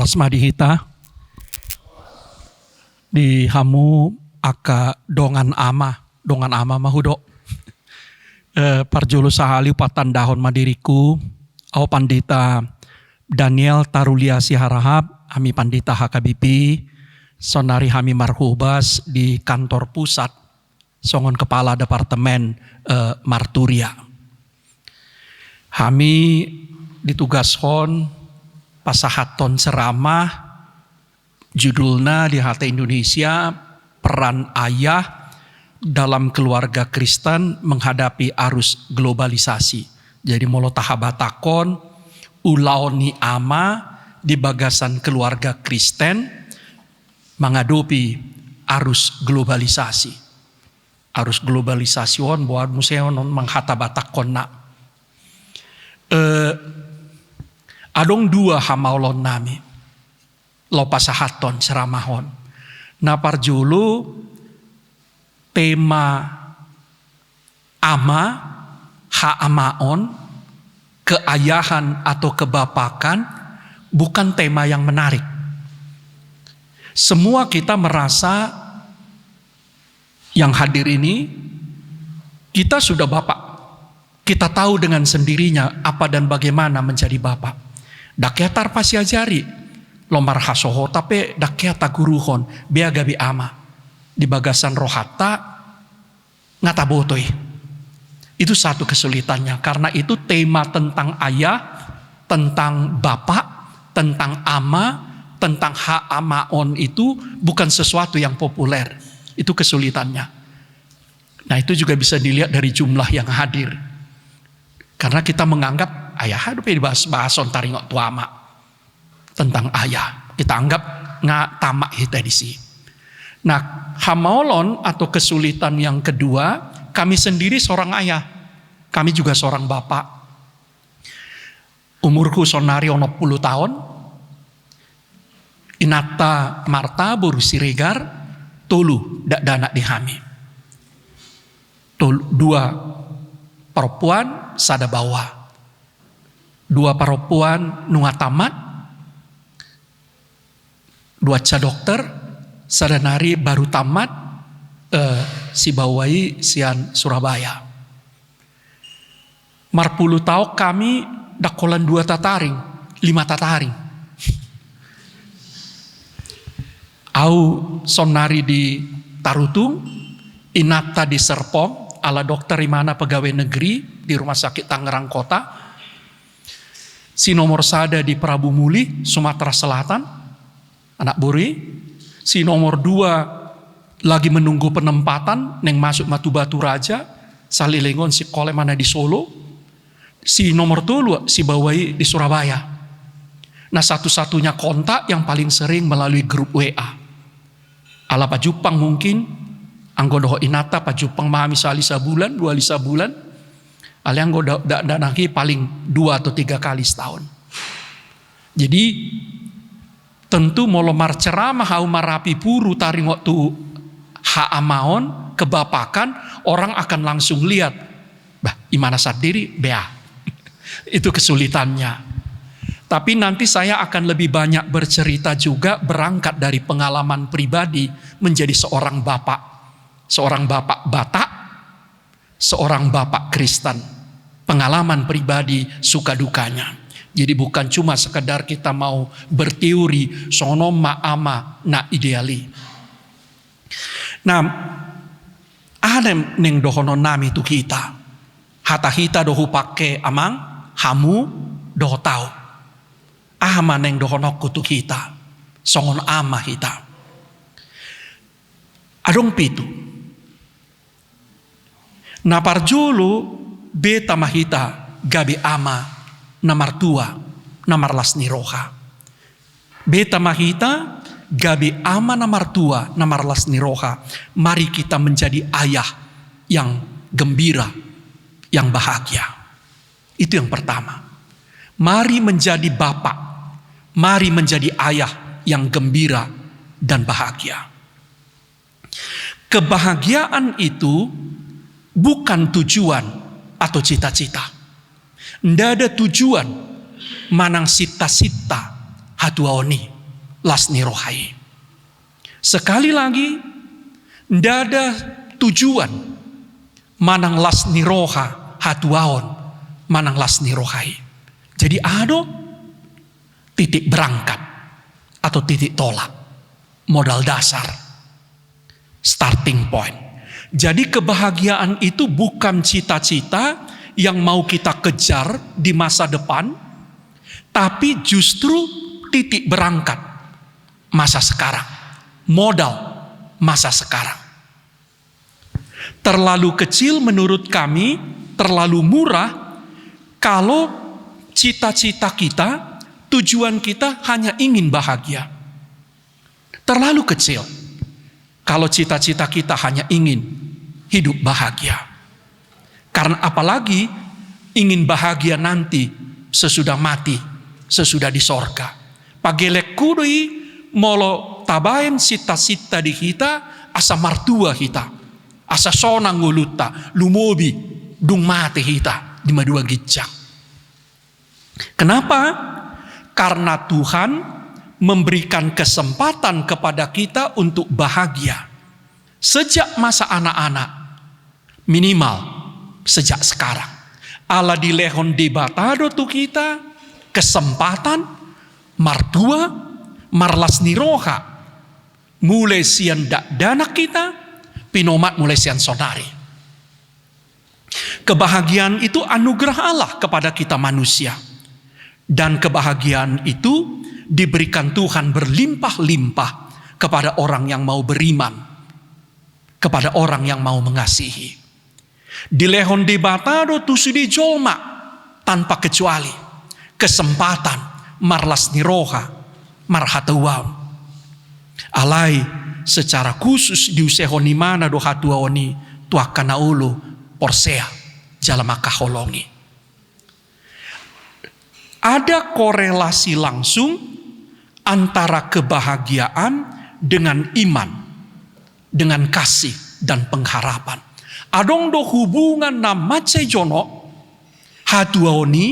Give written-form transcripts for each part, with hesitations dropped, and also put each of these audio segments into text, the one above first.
Parsmadi hita di hamu aka dongan ama mahudo parjulu sahali upatan dahon madiriku au pandita Daniel Tarulia Siharahap hami pandita HKBP sonari hami marhubas di kantor pusat songon kepala departemen Marturia. Hami ditugaskon pasahaton ceramah judulnya di HT Indonesia peran ayah dalam keluarga Kristen menghadapi arus globalisasi. Jadi molo tahabatakon ulaoni ama di bagasan keluarga Kristen menghadapi arus globalisasi. Arus globalisasi on buat museon menghatabatakon nak. Adong dua hamaulon nami lopasahaton ceramahon. Napar julu tema ama haamaon keayahan atau kebapakan bukan tema yang menarik. Semua kita merasa yang hadir ini kita sudah bapak. Kita tahu dengan sendirinya apa dan bagaimana menjadi bapak. Dakia tarpasi ajari lomar hasoho tapi dakia taguruhon bea gabi ama di bagasan rohata ngatabotoi. Itu satu kesulitannya karena itu tema tentang ayah, tentang bapak, tentang ama, tentang ha-amaon itu bukan sesuatu yang populer. Itu kesulitannya. Nah itu juga bisa dilihat dari jumlah yang hadir. Karena kita menganggap ayah hadup bahas-bahason taringok tuama tentang ayah. Kita anggap nga tamak kita di sini. Nah, hamaolon atau kesulitan yang kedua, kami sendiri seorang ayah. Kami juga seorang bapak. Umurku sonari 60 tahun. Inata Marta buru siregar tolu dak danak dihami. Dua perempuan sada bawah. Dua perempuan nunga tamat. Dua ca dokter sada nari baru tamat si bawai sian Surabaya. Marpuluh tahun kami dakolan 2 tataring, 5 tataring. Au sonari di Tarutung, Inata di Serpong, ala dokter Imana pegawai negeri di Rumah Sakit Tangerang Kota. Si nomor sada di Prabu Muli, Sumatera Selatan, anak buri. Si nomor 2 lagi menunggu penempatan, neng masuk Matu Batu Raja, Salilengon si kole mana di Solo. Si nomor 2 si bawai di Surabaya. Nah satu-satunya kontak yang paling sering melalui grup WA. Ala Pak Jupang mungkin, anggodoh Inata Pak Jupang mahami sali sabulan, 2 kali sabulan. Ala anggodoh danaki paling 2 atau 3 kali setahun. Jadi tentu molomar ceramah hau marapi puru taring waktu haamaon kebapakan orang akan langsung lihat, bah imana sadiri bea. Itu kesulitannya. Tapi nanti saya akan lebih banyak bercerita juga berangkat dari pengalaman pribadi menjadi seorang bapak. Seorang bapak Batak, seorang bapak Kristen. Pengalaman pribadi suka dukanya. Jadi bukan cuma sekedar kita mau berteori sono ma'ama na ideali. Nah, ada neng dohono nami tu kita. Hata hita dohu pake amang, hamu doho tau. Ama neng dohono kutu kita. Songon ama kita. Adong pitu. Napar julu beta mahita gabi ama namar 2 namar lasni roha. Beta mahita gabi ama namar 2 namar lasni roha. Mari kita menjadi ayah yang gembira, yang bahagia. Itu yang pertama. Mari menjadi bapak. Mari menjadi ayah yang gembira dan bahagia. Kebahagiaan itu bukan tujuan atau cita-cita. Ndak ada tujuan manang sita-sita hatuaoni. lasni rohai. Sekali lagi, ndak ada tujuan manang lasni roha hatuaon, manang lasni rohai. Jadi ada titik berangkat atau titik tolak, modal dasar, starting point. Jadi kebahagiaan itu bukan cita-cita yang mau kita kejar di masa depan, tapi justru titik berangkat masa sekarang, modal masa sekarang. Terlalu kecil menurut kami, terlalu murah kalau cita-cita kita, tujuan kita hanya ingin bahagia. Terlalu kecil kalau cita-cita kita hanya ingin hidup bahagia. Karena apalagi ingin bahagia nanti sesudah mati, sesudah di sorga. Pagelek kudui molo tabaen cita-cita di kita asa martua kita. Asa sonang nguluta, lumobi, dung mati kita di madua gijak. Kenapa? Karena Tuhan memberikan kesempatan kepada kita untuk bahagia sejak masa anak-anak, minimal sejak sekarang. Allah di lehon debatado tu kita kesempatan martua marlas niroha mulai sian dana kita pinomat mulai sian sonari. Kebahagiaan itu anugerah Allah kepada kita manusia, dan kebahagiaan itu diberikan Tuhan berlimpah-limpah kepada orang yang mau beriman, kepada orang yang mau mengasihi. Di lehon debatado tu sudi jolma tanpa kecuali kesempatan marlas niroha marhatawam. Alai secara khusus diusehoni mana do hatuaoni tuakana ulu porsea jalamaka holongi. Ada korelasi langsung antara kebahagiaan dengan iman, dengan kasih dan pengharapan. Adong do hubungan na mace jono hatuaoni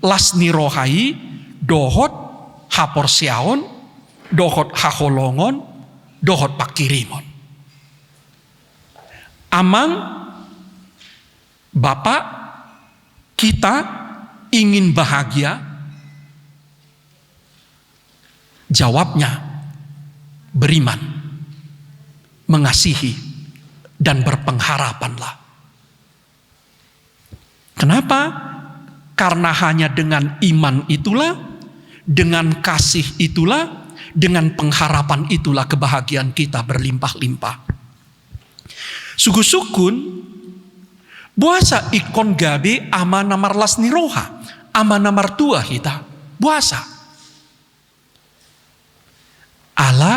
lasni rohai dohot haporsiaon dohot haholongon dohot pakirimon. Amang Bapak kita ingin bahagia? Jawabnya beriman, mengasihi, dan berpengharapanlah. Kenapa? Karena hanya dengan iman itulah, dengan kasih itulah, dengan pengharapan itulah kebahagiaan kita berlimpah-limpah. Sugu-sukun buasa ikon gabe ama namar las niroha, ama namar tua kita. Buasa. Allah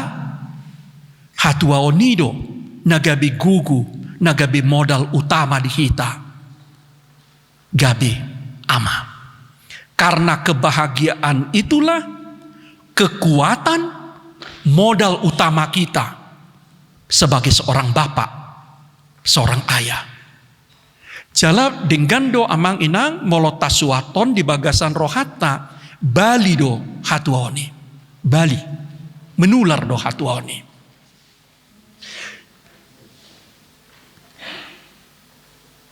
hatua onido nagabe gugu, nagabe modal utama di kita. Gabe ama. Karena kebahagiaan itulah kekuatan modal utama kita sebagai seorang bapak, seorang ayah. Jala dengan do amang inang molotasuaton di bagasan rohata bali do hatuaoni. Bali menular do hatuaoni.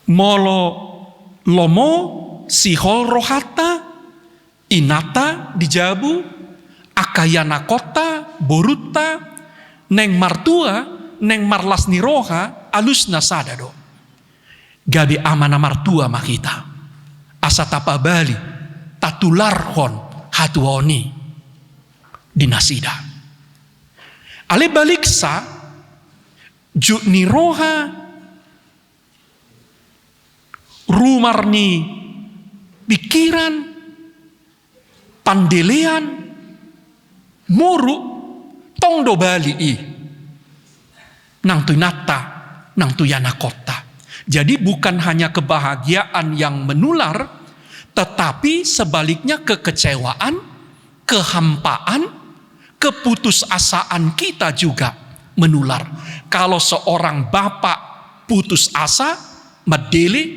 Molo lomo sihol rohata inata dijabu akayana kota boruta neng martua neng marlas niroha alus nasadado. Gabi amana martua makita asa tapa bali tatularhon hatuoni dinasida. Ale baliksa juk niroha rumarni pikiran pandelean muru tong do bali i nang tunata nang tuyana kota. Jadi bukan hanya kebahagiaan yang menular, tetapi sebaliknya kekecewaan, kehampaan, keputusasaan kita juga menular. Kalau seorang bapak putus asa, medele,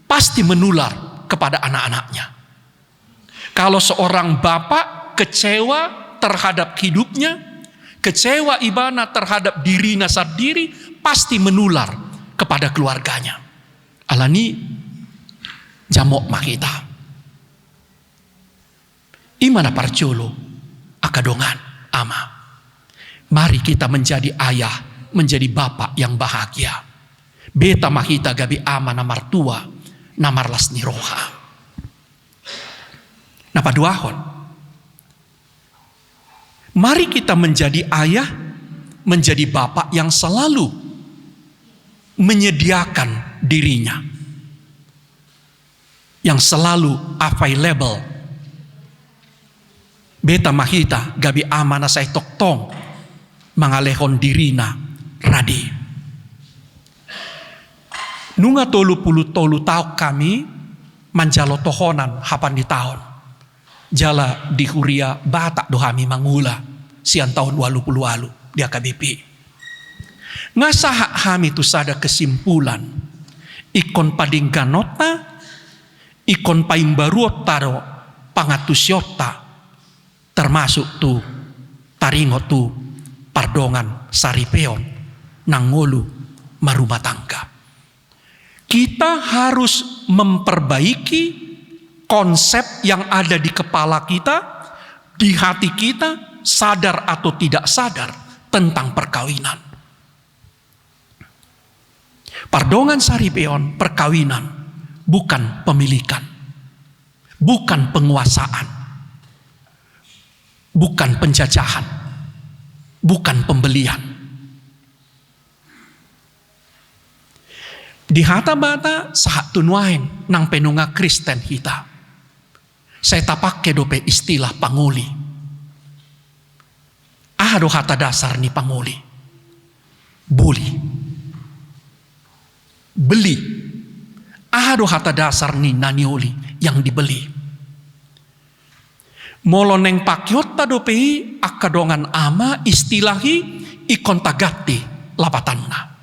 pasti menular kepada anak-anaknya. Kalau seorang bapak kecewa, terhadap hidupnya, kecewa ibana terhadap dirinya sendiri, pasti menular kepada keluarganya. Alani jamok makita. Imana parcolo akadongan ama. Mari kita menjadi ayah, menjadi bapak yang bahagia. Beta makita gabi ama na martua, na marlas ni roha. Napaduahon. Mari kita menjadi ayah, menjadi bapak yang selalu menyediakan dirinya. Yang selalu available. Beta mahita gabi amana say toktong mangalehon dirina radi. Nunga 30 tahun kami manjalo tohonan hapan di tahun. Jala di huria batak dohami mangula sian tahun 20 lalu di AKBP. Ngasah kami tu sada kesimpulan ikon pading ganota ikon paimbaruot taro pangatusyota termasuk tu taringo tu pardongan saripeon nangolu marumah tangga. Kita harus memperbaiki konsep yang ada di kepala kita, di hati kita, sadar atau tidak sadar tentang perkawinan. Pardongan saripeon, perkawinan, bukan pemilikan, bukan penguasaan, bukan penjajahan, bukan pembelian. Di hata bata saat tunuain nang penunga Kristen kita. Saya tapakke dope istilah panguli. Ado hata dasar ni panguli. Buli. Beli. Ado hata dasar ni nanioli yang dibeli. Moloneng pakyota dopei akadongan ama istilahi ikon tagati lapatanna.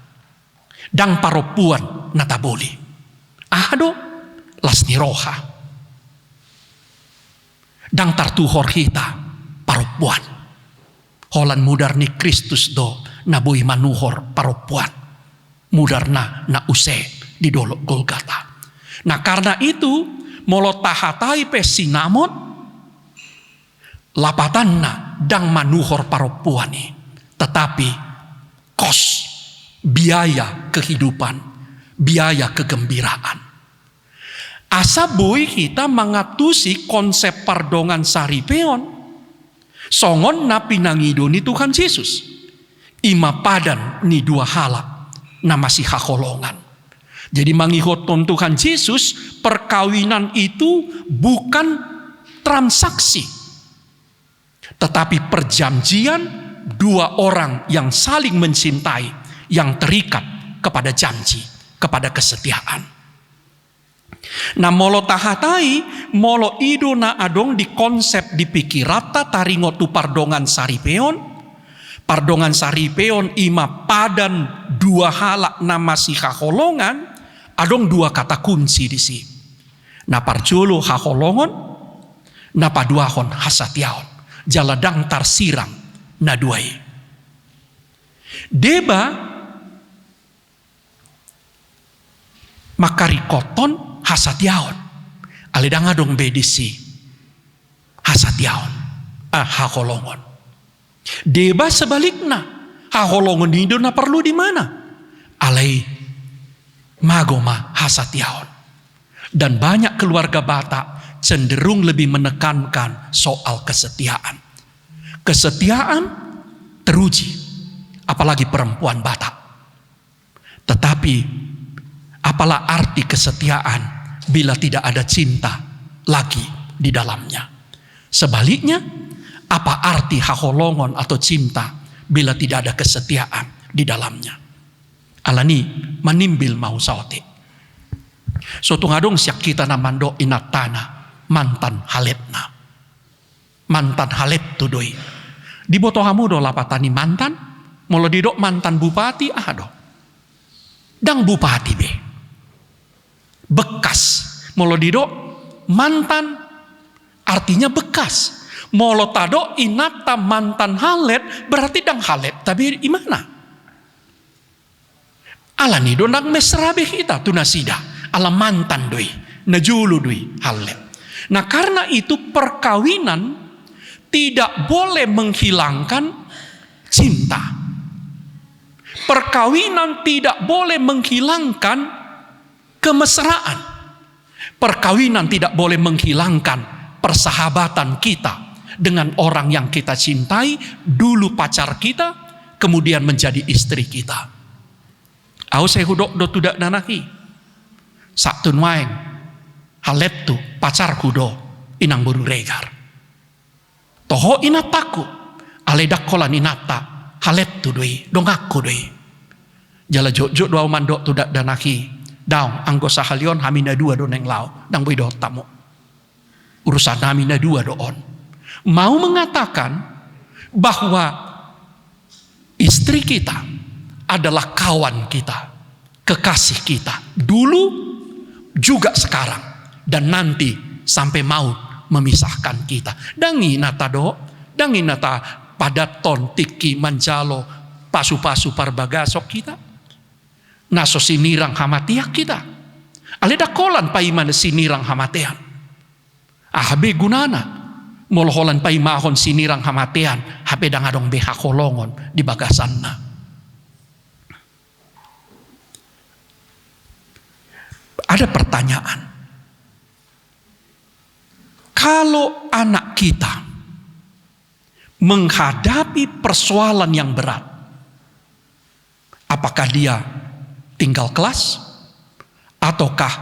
Dang paropuan nataboli. Ado lasni roha. Dang tartuhor hita paropuan. Holan mudar ni Kristus do nabui manuhor paropuan. Mudar na use di dolok Golgata. Nah karena itu molo tahatai pe sinamon lapatanna dang manuhor paropuani. Tetapi kos biaya kehidupan, biaya kegembiraan. Asa boy kita mengatusi konsep pardongan saripeon. Songon na pinangido ni Tuhan Yesus. Ima padan ni dua halak na masih hakolongan. Jadi mangihoton Tuhan Yesus, perkawinan itu bukan transaksi. Tetapi perjanjian dua orang yang saling mencintai, yang terikat kepada janji, kepada kesetiaan. Nah molo tahatai, molo ido na adong di konsep di pikirata taringo tu pardongan saripeon. Pardongan saripeon ima padan dua halak na masih haholongan. Adong dua kata kunci di si. Na parjolo haholongon, na paduahon hasatiaon. Jaladang tarsiram na duai. Deba makarikoton hasatiaon. Alidang adong bedisi hasatiaon. Haholongon. Deba sebaliknya. Haholongon itu na perlu di mana? Alai magoma hasatiaon. Dan banyak keluarga Batak cenderung lebih menekankan soal kesetiaan. Kesetiaan teruji. Apalagi perempuan Batak. Tetapi apalah arti kesetiaan bila tidak ada cinta lagi di dalamnya. Sebaliknya, apa arti haholongon atau cinta bila tidak ada kesetiaan di dalamnya? Alani manimbil mau saote. Suatu ngadong siak kita namando inatana mantan haletna. Mantan halet tudoi. Di boto hamu do lapatani mantan, molo didok mantan bupati ado. Dang bupati be. Bekas. Molo didok mantan artinya bekas. Molo tado inata mantan halet berarti dang halet tapi imana? Ala ni do nang mesrabe kita tunasida. Ala mantan doi, najulu doi halet. Nah karena itu perkawinan tidak boleh menghilangkan cinta. Perkawinan tidak boleh menghilangkan kemesraan. Perkawinan tidak boleh menghilangkan persahabatan kita dengan orang yang kita cintai, dulu pacar kita, kemudian menjadi istri kita. Au saya hudok do tidak nanaki. Saktun waeng halet tu pacarku do inang buru regar. Toho inataku aledak kolan inata halet tu doi dongaku doi. Jala jok do mandok tu dak danaki. Daung anggo sahalion hamina dua do neng lau dang boy do tamu. Urusan hamina dua do on. Mau mengatakan bahwa istri kita adalah kawan kita, kekasih kita, dulu juga sekarang dan nanti sampai maut memisahkan kita. Dangi nata do, dangi nata padaton tiki manjalo pasu-pasu parbagasok kita. Naso sinirang hamatiak kita. Aleda kolan paiman sinirang hamatean. Ahabe gunana. Molholan paimahon sinirang hamatean. Hape dangadong beha kolongon di bagasanna. Ada pertanyaan. Kalau anak kita menghadapi persoalan yang berat, apakah dia tinggal kelas? Ataukah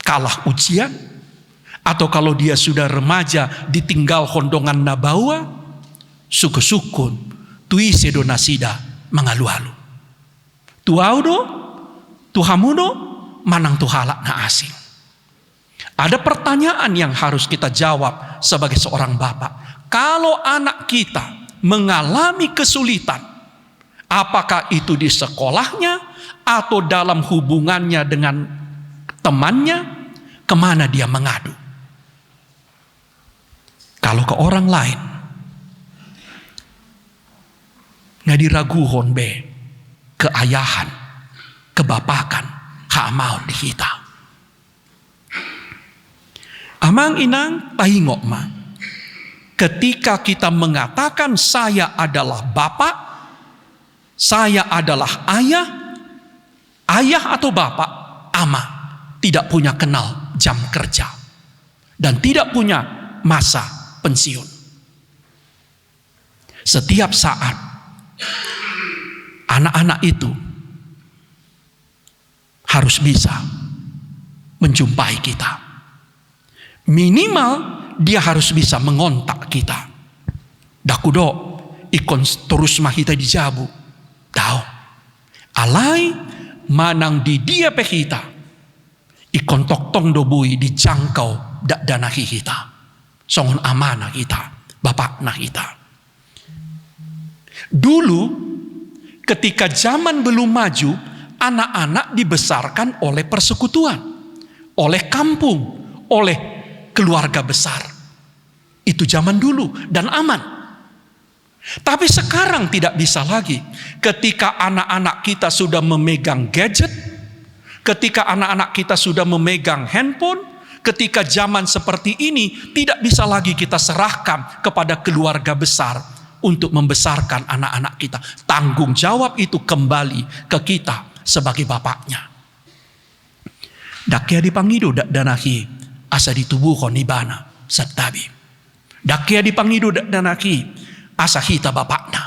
kalah ujian? Atau kalau dia sudah remaja ditinggal hondongan nabawa? Suku-sukun tui sedonasida mengalu-alu. Tuaudo, tuhamudo, manang tuhalak na asing. Ada pertanyaan yang harus kita jawab sebagai seorang bapak. Kalau anak kita mengalami kesulitan, apakah itu di sekolahnya atau dalam hubungannya dengan temannya, kemana dia mengadu? Kalau ke orang lain, nggak diraguhon be, keayahan, kebapakan, hamaon di kita. Amang inang tahingok ma. Ketika kita mengatakan saya adalah bapak, saya adalah ayah, ayah atau bapak, ama tidak punya kenal jam kerja dan tidak punya masa pensiun. Setiap saat anak-anak itu harus bisa menjumpai kita. Minimal dia harus bisa mengontak kita. Dakudo ikon terus mahita dijabu. Tahu. Alai manang di dia pehita. Ikon toktong dobui dijangkau dak danahi kita. Songon amanah kita. Bapak nah kita. Dulu ketika zaman belum maju, anak-anak dibesarkan oleh persekutuan, oleh kampung, oleh keluarga besar. Itu zaman dulu dan aman. Tapi sekarang tidak bisa lagi. Ketika anak-anak kita sudah memegang gadget, ketika anak-anak kita sudah memegang handphone, ketika zaman seperti ini tidak bisa lagi kita serahkan kepada keluarga besar untuk membesarkan anak-anak kita. Tanggung jawab itu kembali ke kita sebagai bapaknya. Dakia dipangido danahi asa ditubuhon ibana satabi. Dakia dipangido danaki asa hita bapakna.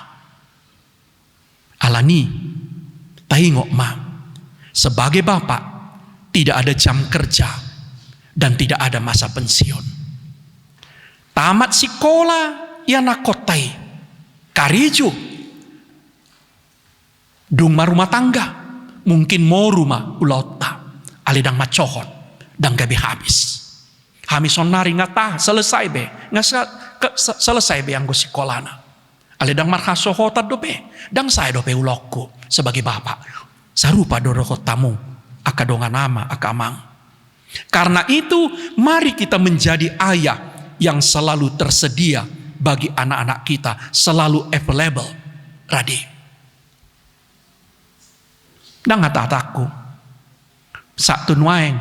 Alani tahingok ma. Sebagai bapak tidak ada jam kerja dan tidak ada masa pensiun. Tamat sekolah ya nakotai karijo dung rumah tangga mungkin mau rumah ulauta alidang macohon dan gabi habis. Hamison nari ngata selesai be, selesai be anggo sekolahna. Alidang marhaso hotat dope, dang saya dope ulokku sebagai bapak. Sarupa dorokot tamu, akadonga nama akamang. Karena itu mari kita menjadi ayah yang selalu tersedia bagi anak-anak kita, selalu available, ready. Nang ataku, satu nuaeng,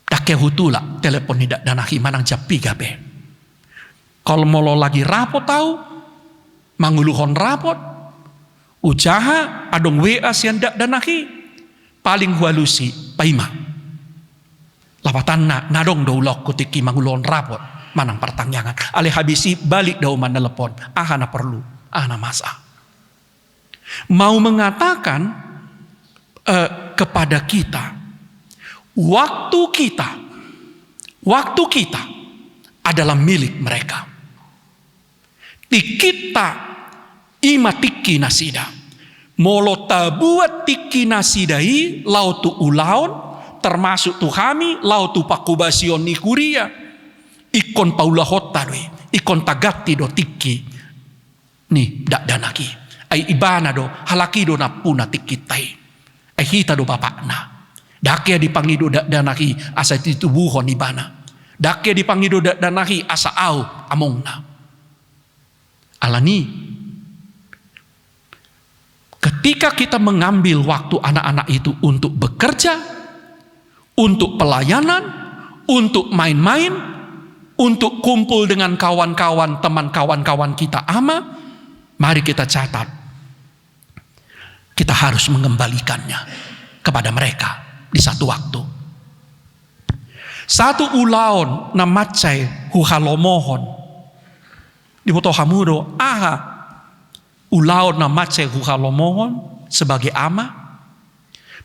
dake hutula telepon tidak danahi manang japi gabe. Kalau molo lagi rapot tahu, manguluhon rapot, ujaha adong WA sian dak danahi, paling hualusi paima. Lapatan nadong do ulok kutiki manguluhon rapot, manang pertanyaan. Ale habisi balik daw man telepon, na perlu, na masa. Mau mengatakan kepada kita, waktu kita adalah milik mereka. Tikita ima tiki nasida. Molo tabuat tiki nasidai lautu ulaon, termasuk tuhami lautu pakubasion nikuria. Ikon paula hotarwe, ikon tagati do tiki. Nih dak danaki. Ai ibana do halaki do napuna tikitai. Ai hita do bapakna. Dakia dipangido dak danaki asa titubuhon ibana. Dakia dipangido dak danaki asa au amongna. Alani, ketika kita mengambil waktu anak-anak itu untuk bekerja, untuk pelayanan, untuk main-main, untuk kumpul dengan kawan-kawan, teman kawan-kawan kita mari kita catat, kita harus mengembalikannya kepada mereka di satu waktu. Satu ulaon namacai huhalomohon di boto hamudo ulaon namacai huhalomohon sebagai ama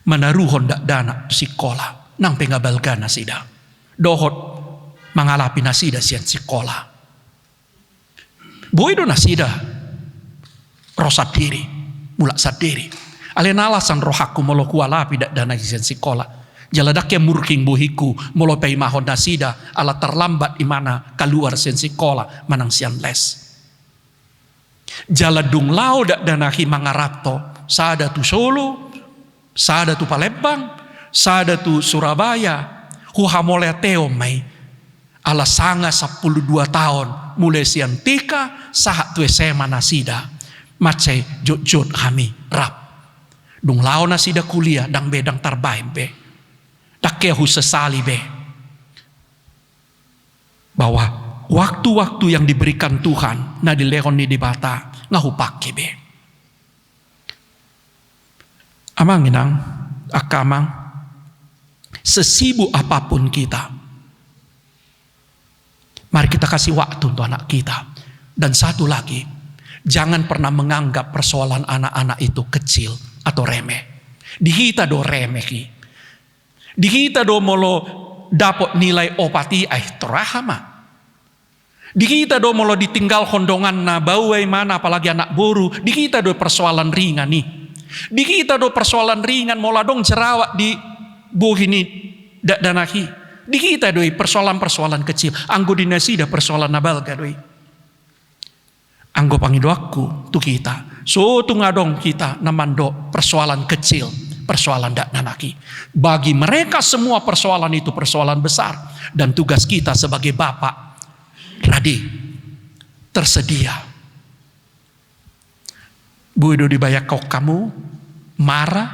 menaruhon dak dana psikola nang pengabalgan nasida dohot mangalapi nasida sian psikola boido nasida rosat diri mulak sadiri alen alasan rohaku molo kualapi dak dana sian psikola jaladak ya murking buhiku molo pei mahon nasida ala terlambat imana keluar sian psikola manang sian les jaladung lau dak danahi mangarato sada tu Solo, sada tu Palembang, sada tu Surabaya, huhamole teo mai ala sanga 12 tahun mulai sian tika sahat tu SMA nasida macai jot kami rap dung lau nasida kuliah dang bedang tarbaim be dakehu sesali be bahwa waktu-waktu yang diberikan Tuhan na dilehon ni dibata ngahupake be amang inang akamang sesibuk apapun kita, mari kita kasih waktu untuk anak kita. Dan satu lagi, jangan pernah menganggap persoalan anak-anak itu kecil atau remeh. Dihita do remeh ki, dihita do molo dapat nilai opati terahama. Dihita do molo ditinggal hondongan na bawai mana apalagi anak boru. Dihita do persoalan ringan nih. Dihita do persoalan ringan mola dong jerawat di bohini danahi. Dihita doi persoalan-persoalan kecil. Anggo dinasida persoalan nabalga doi. Anggo pangidoaku tu kita. So tu ngadong kita namando persoalan kecil, persoalan dak nanaki. Bagi mereka semua persoalan itu persoalan besar dan tugas kita sebagai bapak ready, tersedia. Buido dibayak kau kamu marah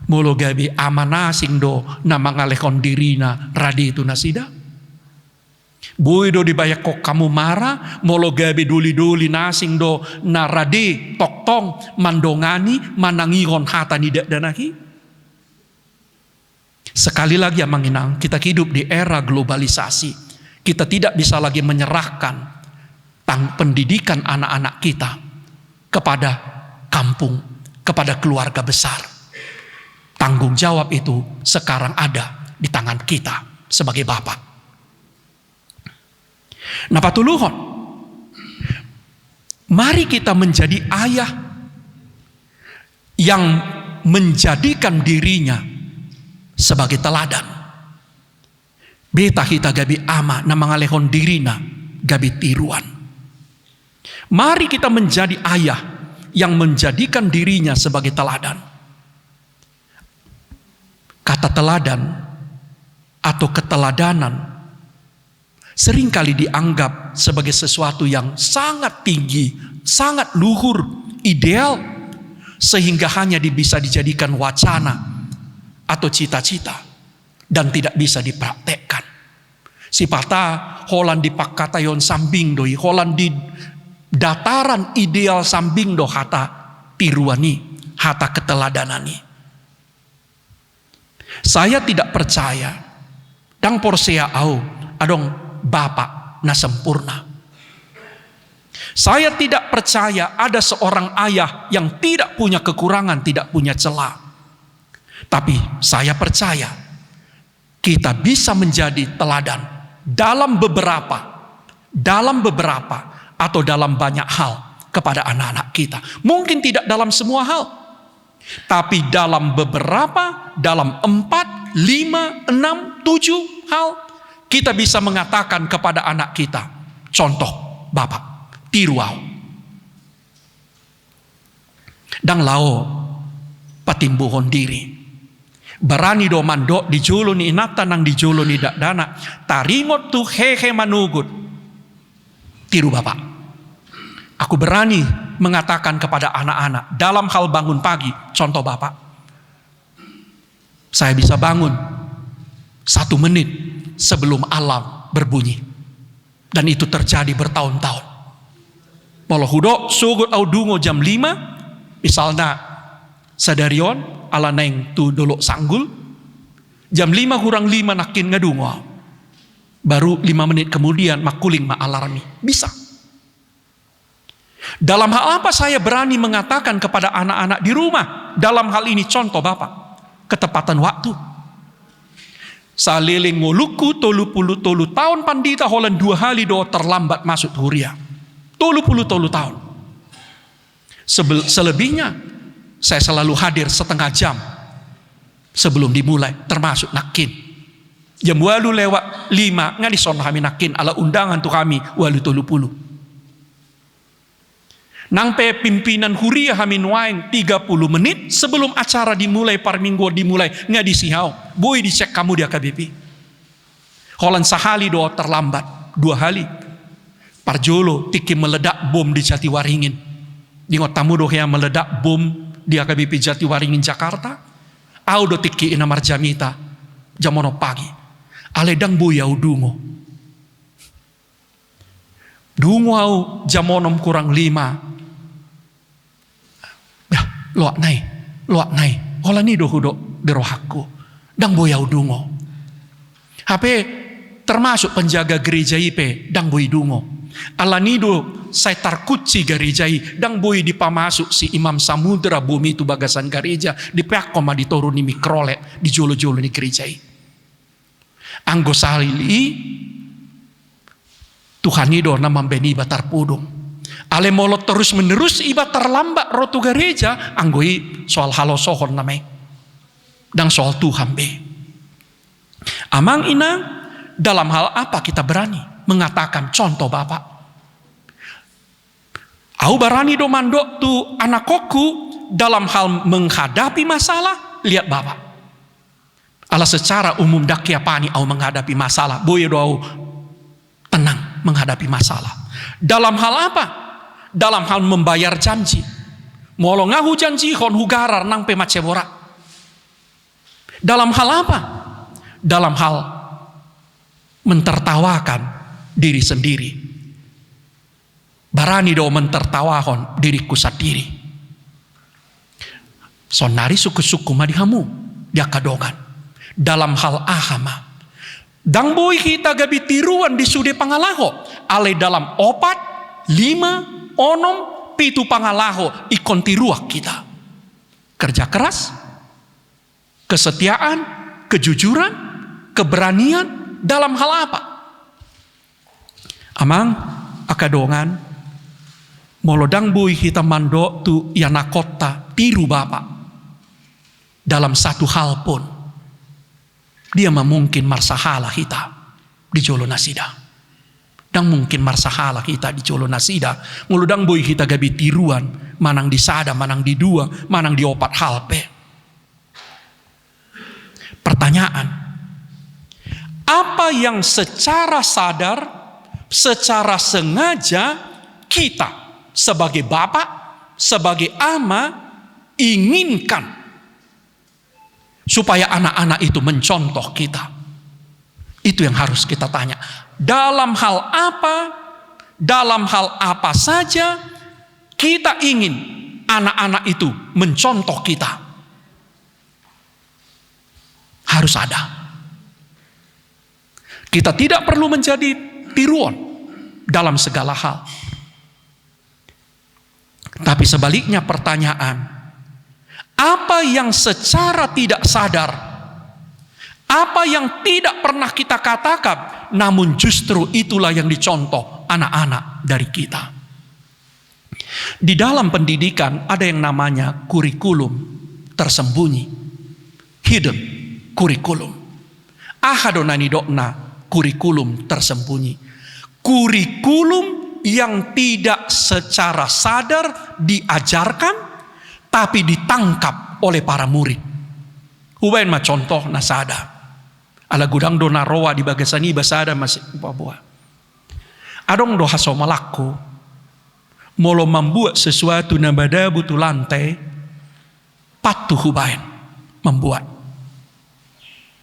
molo gabi amana sing do na mangalekon dirina radi itu nasida. Buido dibayak kau kamu marah molo gabi duli-duli nasing do na radi toktong mandongani manangihon hata nidak danahi. Sekali lagi ya manginang, kita hidup di era globalisasi. Kita tidak bisa lagi menyerahkan pendidikan anak-anak kita kepada kampung, kepada keluarga besar. Tanggung jawab itu sekarang ada di tangan kita sebagai bapak. Nah patuluhon, mari kita menjadi ayah yang menjadikan dirinya sebagai teladan. Beta kita gabi ama na mangalehon dirina gabi tiruan. Mari kita menjadi ayah yang menjadikan dirinya sebagai teladan. Kata teladan atau keteladanan seringkali dianggap sebagai sesuatu yang sangat tinggi, sangat luhur, ideal, sehingga hanya bisa dijadikan wacana atau cita-cita dan tidak bisa dipraktekkan. Sipata holan di pakkatayon sambing doi, holan di dataran ideal sambing do hata tiruani, hata keteladanani. Saya tidak percaya dang porsea au adong Bapa na sempurna. Saya tidak percaya ada seorang ayah yang tidak punya kekurangan, tidak punya celah. Tapi saya percaya kita bisa menjadi teladan dalam beberapa atau dalam banyak hal kepada anak-anak kita. Mungkin tidak dalam semua hal, tapi dalam beberapa, dalam 4, 5, 6, 7 hal, kita bisa mengatakan kepada anak kita, contoh Bapak, tiru au. Dang lao patimbuhon diri. Barani do mando di julu ni inata nang di julu ni dana. Taringot tu hehe manugut. Tiru Bapak. Aku berani mengatakan kepada anak-anak dalam hal bangun pagi, contoh Bapak. Saya bisa bangun 1 menit sebelum alarm berbunyi. Dan itu terjadi bertahun-tahun. Polo hudo sugut au dungo jam 5, misalnya sadarion ala neng tu dolo sanggul, jam 5:05 nakin ngadungo. Baru 5 menit kemudian makuling ma alarmi. Bisa. Dalam hal apa saya berani mengatakan kepada anak-anak di rumah? Dalam hal ini contoh Bapak, ketepatan waktu. Saliling ngoluku 30 tahun pandita holan 2 hari do terlambat masuk huria. 30 tahun. Selebihnya saya selalu hadir setengah jam sebelum dimulai, termasuk nakin. Jam 8:05 ngadi son kami nakin ala undangan tu kami 8:30. Nang pe pimpinan huria kami nuaing 30 menit sebelum acara dimulai, par minggu dimulai ngadi sihau. Boy dicek kamu di AKBP. Holan sahali do terlambat 2 hari. Parjolo tiki meledak bom di Jatiwaringin. Di ngotamu do yang meledak bom di AKBP Jatiwaringin Jakarta. Au do tiki ina marjamita jamono pagi. Aledang buyau dungo. Dungo au jamonom kurang 5. Ya, loak nai. Hola ni do hudo derohaku. Dang boyau dungo. HP termasuk penjaga gereja IP dang boy dungo. Alanido saya tarkuci gerejai dang boy dipamasuk si Imam Samudra bumi itu bagasan gereja di pihak koma dituruni mikrolek di jolo-jolo ni gerejai. Anggo salili Tuhan ido nama beni batar pudung. Ale molot terus menerus iba terlambat rotu gereja anggoi soal halo sohon namai. Dan soal Tuhan be. Amang inang dalam hal apa kita berani mengatakan contoh Bapak. Au barani do mandok tu anakku dalam hal menghadapi masalah, lihat Bapak. Ala secara umum dakia pani au menghadapi masalah, boyo do au tenang menghadapi masalah. Dalam hal apa? Dalam hal membayar janji. Molo ngahu janji hon hugarar nang pe macebora. Dalam hal apa? Dalam hal mentertawakan diri sendiri. Barani do mentertawahon diriku sendiri. Sonari suku-suku madihamu dia kadongan. Dalam hal ahama. Dang boy kita gabi tiruan di sude pangalaho. Ale dalam 4, 5, 6, 7 pangalaho ikon tiruak kita. Kerja keras, kesetiaan, kejujuran, keberanian dalam hal apa? Amang akadongan molodang boy kita mando tu yanakota tiru Bapak. Dalam satu hal pun dia memungkin marsahala kita di jolo nasida. Dan mungkin marsahala kita di jolo nasida. Nguludang boy kita gabi tiruan. Manang di sada, manang di 2, manang di 4 halpe. Pertanyaan. Apa yang secara sadar, secara sengaja kita sebagai bapak, sebagai ama inginkan supaya anak-anak itu mencontoh kita. Itu yang harus kita tanya. Dalam hal apa saja kita ingin anak-anak itu mencontoh kita. Harus ada. Kita tidak perlu menjadi tiruan dalam segala hal. Tapi sebaliknya pertanyaan, apa yang secara tidak sadar, apa yang tidak pernah kita katakan, namun justru itulah yang dicontoh anak-anak dari kita. Di dalam pendidikan ada yang namanya kurikulum tersembunyi, hidden kurikulum. Ahadonani dokna kurikulum tersembunyi. Kurikulum yang tidak secara sadar diajarkan, tapi ditangkap oleh para murid. Hubain ma contoh nasada. Ala gudang do naroa di bagasani basada masih buah. Adong do haso malaku. Molo membuat sesuatu na bada butuh lantai. Patuh hubain. Membuat.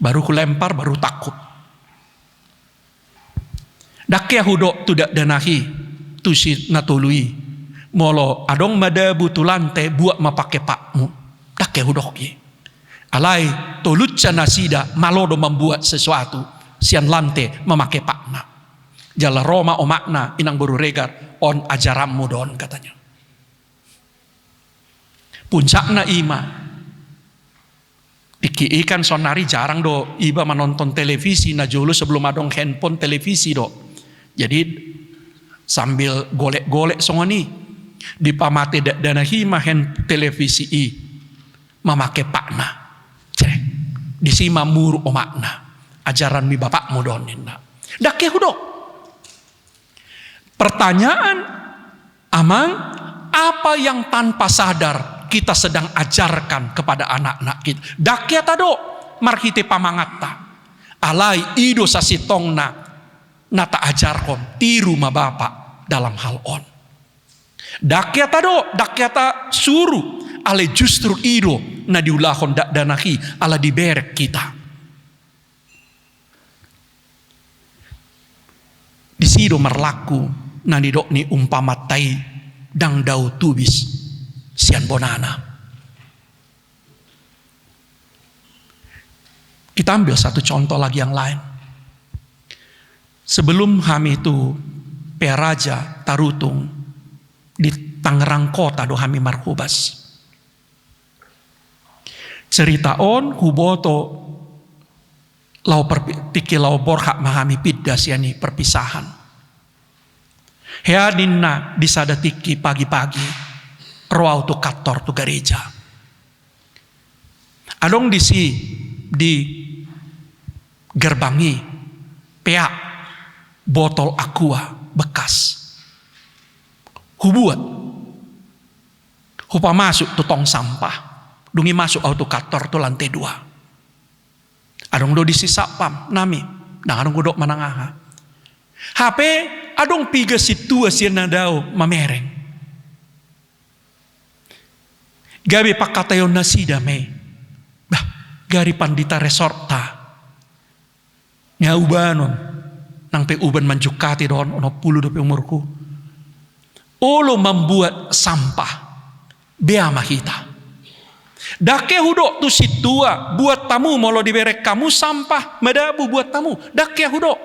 Baru kulempar, baru takut. Dakya hudok tidak danahi. Tusi natului. Molo adong mada butuh lantai buat mapake pakmu. Dakya hudok ye. Alai toluca nasida malodo membuat sesuatu. Sian lantai memakai pakna. Jala Roma o makna inang baru regar on ajarammu don katanya. Puncakna ima. Piki ikan sonari jarang do iba menonton televisi na julu sebelum adong handphone televisi do. Jadi sambil golek-golek songoni di pamate dana hima hand televisi i memakai pakna. Cek di sima muru o makna ajaran mi bapakmu don inna. Dak hudok. Pertanyaan amang, apa yang tanpa sadar kita sedang ajarkan kepada anak-anak kita? Dakya tado marhite pamangata. Alai ido sasitongna nata ajarkom tiru ma bapak dalam hal on. Dakya tado, dakya ta suruh ale justru ido na diulahon dak danahi ala diberek kita. Disido merlaku nani dok ni umpamatai dang dau tubis sian bonana. Kita ambil satu contoh lagi yang lain. Sebelum kami itu Peraja Tarutung di Tangerang Kota do kami marhubas. Cerita on huboto lau pikir lau borhak mahami pidda siani perpisahan. Headinna disadatiki pagi-pagi roau tu kantor tu gereja. Adong di gerbangi peak botol aqua bekas. Hubuat. Hupa masuk tu tong sampah. Dungi masuk auto kantor tu lantai 2. Adong do disisa pam nami. Nah adong godok manangaha. HP adong piga situa sian nadao mamereng. Gabi pakatayon nasida me. Bah, gari pandita resorta. Nya ubanon. Nang pe uban manjukati don ono pulu do pe umurku. Olo membuat sampah. Bea mahita. Dake hudok tu situa buat tamu molo diberek kamu sampah medabu buat tamu. Dake hudok.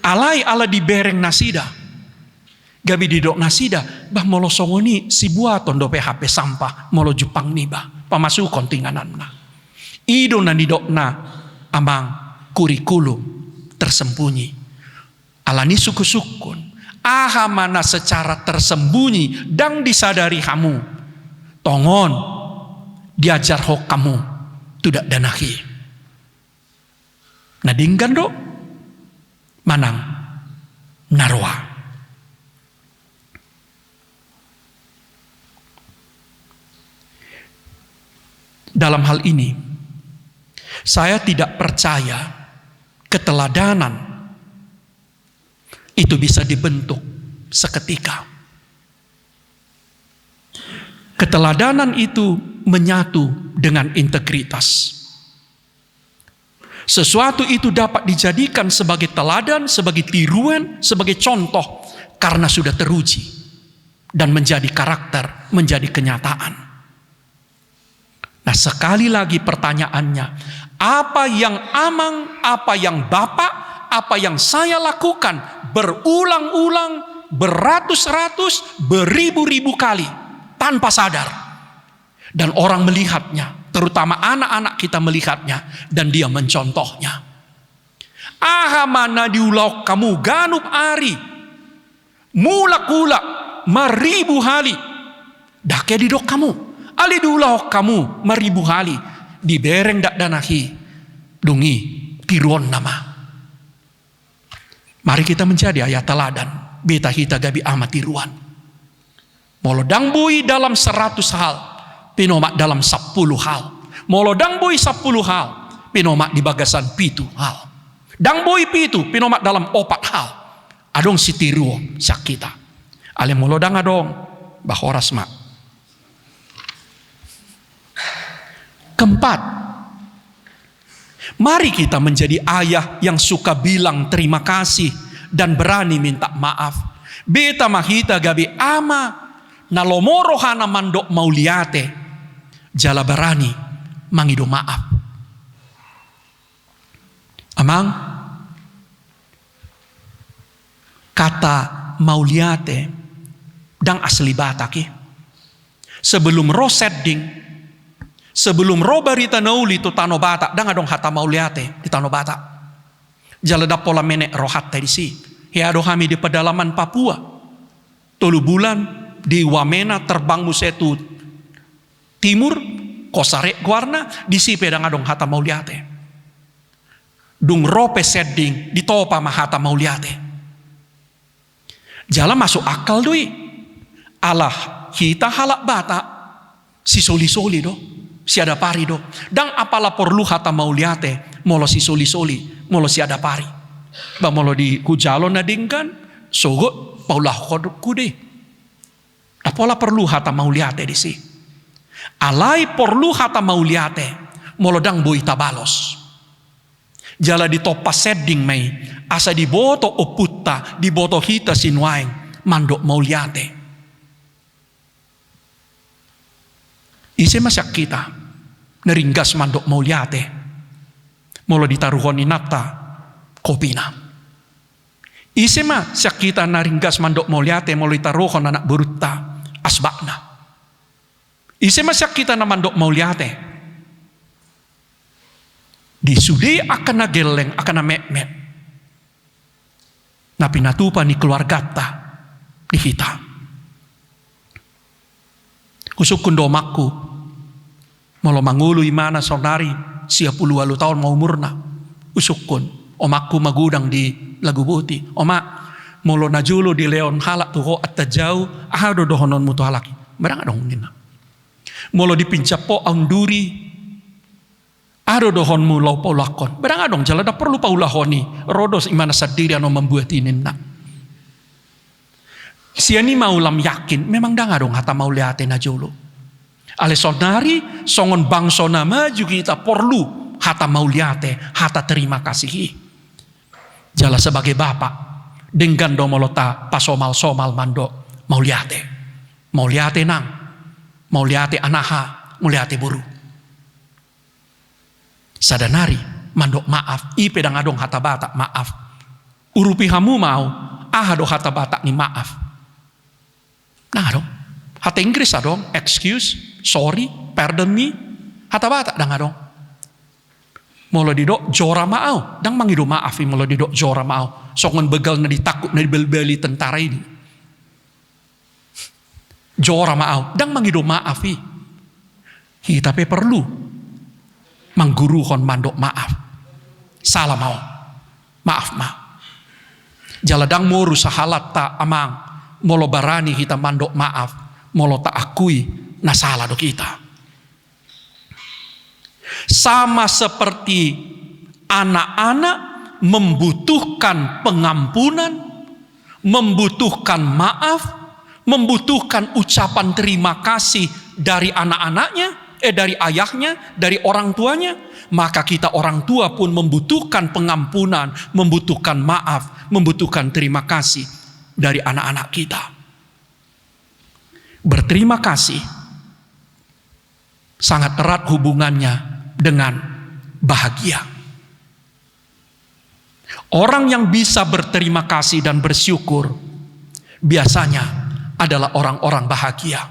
Alai ala dibereng nasida. Gabi didok nasida. Bah molo songoni si buaton do HP sampah. Molo Jepang niba. Pamasu kontinganan na. Ido na didok na amang kurikulum tersembunyi. Alani suku-sukun. Aha mana secara tersembunyi. Dang disadari kamu. Tongon. Diajar hok kamu. Tidak danahi. Nadinggan do. Manang narwa. Dalam hal ini Saya tidak percaya keteladanan itu bisa dibentuk seketika. Keteladanan itu menyatu dengan integritas. Sesuatu itu dapat dijadikan sebagai teladan, sebagai tiruan, sebagai contoh karena sudah teruji dan menjadi karakter, menjadi kenyataan. Nah, sekali lagi pertanyaannya, apa yang Amang, apa yang Bapak, apa yang saya lakukan berulang-ulang, beratus-ratus, beribu-ribu kali tanpa sadar, dan orang melihatnya, terutama anak-anak kita melihatnya, dan dia mencontohnya. Aha mana diulau kamu ganup ari, mulak-ulak maribu hali, dake didok kamu, ali diulau kamu maribu hali, dibereng dak danahi, dungi tiruan nama. Mari kita menjadi ayat teladan, beta kita gabi amat tiruan. Molodang bui dalam 100 hal, pinomak dalam 10 hal. Molodang bui 10 hal, pinomak di bagasan 7 hal. Dang bui 7, pinomak dalam 4 hal. Adong si tiruo sakita. Ale molodang adong, bahoras mak. Keempat, mari kita menjadi ayah yang suka bilang terima kasih dan berani minta maaf. Beta mahita gabi ama nalomoro hana mandok mauliate, jala berani mangido maaf. Amang, kata mauliate dang asli Bataki. Sebelum ro setting, sebelum ro barita nauli tu tano Batak, dang adong hata mauliate di tano Batak. Jala da pola menek ro hatta di si. Hiado kami di pedalaman Papua. 3 bulan di Wamena terbang musetu timur, kosare guarna, di si pedang adong hata mauliate. Dung rope setting di topa mahata mauliate. Jala masuk akal doi. Allah kita halak Batak si soli-soli do, si ada pari do. Dang apalah perlu hata mauliate, molo si soli-soli, molo si ada pari. Ba molo di kujalo na dingkan, sogot paulah kude. Apalah perlu hata mauliate di si. Alai perlu hata mauliate, molo dang boi tabalos. Jala di topa setting mai, asa di boto oputta, di boto hita sinwaeng, mandok mauliate. Ise masak kita, neringgas mandok mauliate, molo ditaruhon inata, kopina. Ise masak kita naringgas mandok mauliate, molo ditaruhon anak berutta, asbakna. Ise masak kita na mandok mauliate, disude akan na geleng, akan na mek-mek. Na pinatupa ni keluarga ta di kita. Kusukun domakku, molo mangulu imana saudari, 10 tahun mau umurna. Usukun, omakku magudang di Lagu Buti. Omak, molo najulu di leon halak tuho atta jauh, ahado dohonon mutu halaki. Merang adong nina. Molo dipincapo aunduri, ado dohonmu lau paulakon. Berang adong jala da perlu paulahoni. Rodos imana sadiri ano membuat ininna. Siani maulam yakin. Memang dang adong hata mauliate na jolo. Ale sonari songon bangso nama juga kita perlu hata mauliate. Hata terima kasihi. Jala sebagai bapak. Dengan domolota pasomal-somal mando mauliate. Mauliate nang. Mauliate anaha. Mauliate buru. Sadanari mandok maaf, ipe dang adong hata Batak maaf. Urupi hamu mau, ahado hata Batak ni maaf. Nah adong, hata Inggris adong, excuse, sorry, pardon me, hata Batak dang adong. Molo didok jora mau, dang mangido maafi molo didok jora mau. Songon begal na ditakut na dibeli tentara ini. Jora mau, dang mangido maafi. Kita pe perlu mangguruhon mandok maaf. Salah mau. Maaf ma. Jaladang moru sahalat ta amang. Molo barani kita mandok maaf. Molo tak akui na salah do kita. Sama seperti anak-anak membutuhkan pengampunan, membutuhkan maaf, membutuhkan ucapan terima kasih dari anak-anaknya, dari ayahnya, dari orang tuanya, maka kita orang tua pun membutuhkan pengampunan, membutuhkan maaf, membutuhkan terima kasih dari anak-anak kita. Berterima kasih sangat erat hubungannya dengan bahagia. Orang yang bisa berterima kasih dan bersyukur biasanya adalah orang-orang bahagia.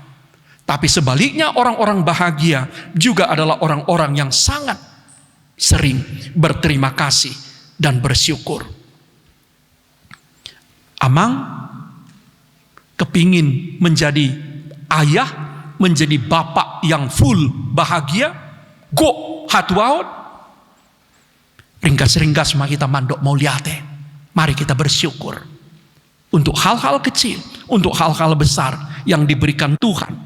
Tapi sebaliknya, orang-orang bahagia juga adalah orang-orang yang sangat sering berterima kasih dan bersyukur. Amang kepingin menjadi ayah, menjadi bapak yang full bahagia, go hatuaut. Ringkas-ringkas mah kita mandok mau liate. Mari kita bersyukur untuk hal-hal kecil, untuk hal-hal besar yang diberikan Tuhan,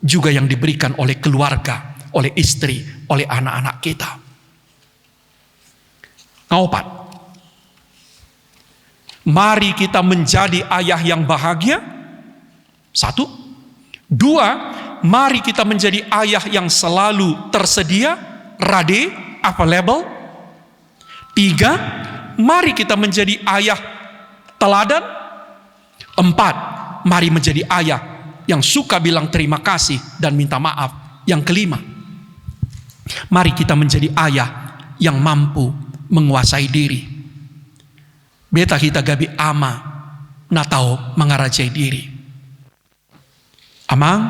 juga yang diberikan oleh keluarga, oleh istri, oleh anak-anak kita. Ngaopat, mari kita menjadi ayah yang bahagia. 1. 2, mari kita menjadi ayah yang selalu tersedia, ready, available. 3, mari kita menjadi ayah teladan. 4, mari menjadi ayah yang suka bilang terima kasih dan minta maaf. Yang 5, mari kita menjadi ayah yang mampu menguasai diri. Beta kita gabi ama natau mengarajai diri. Amang,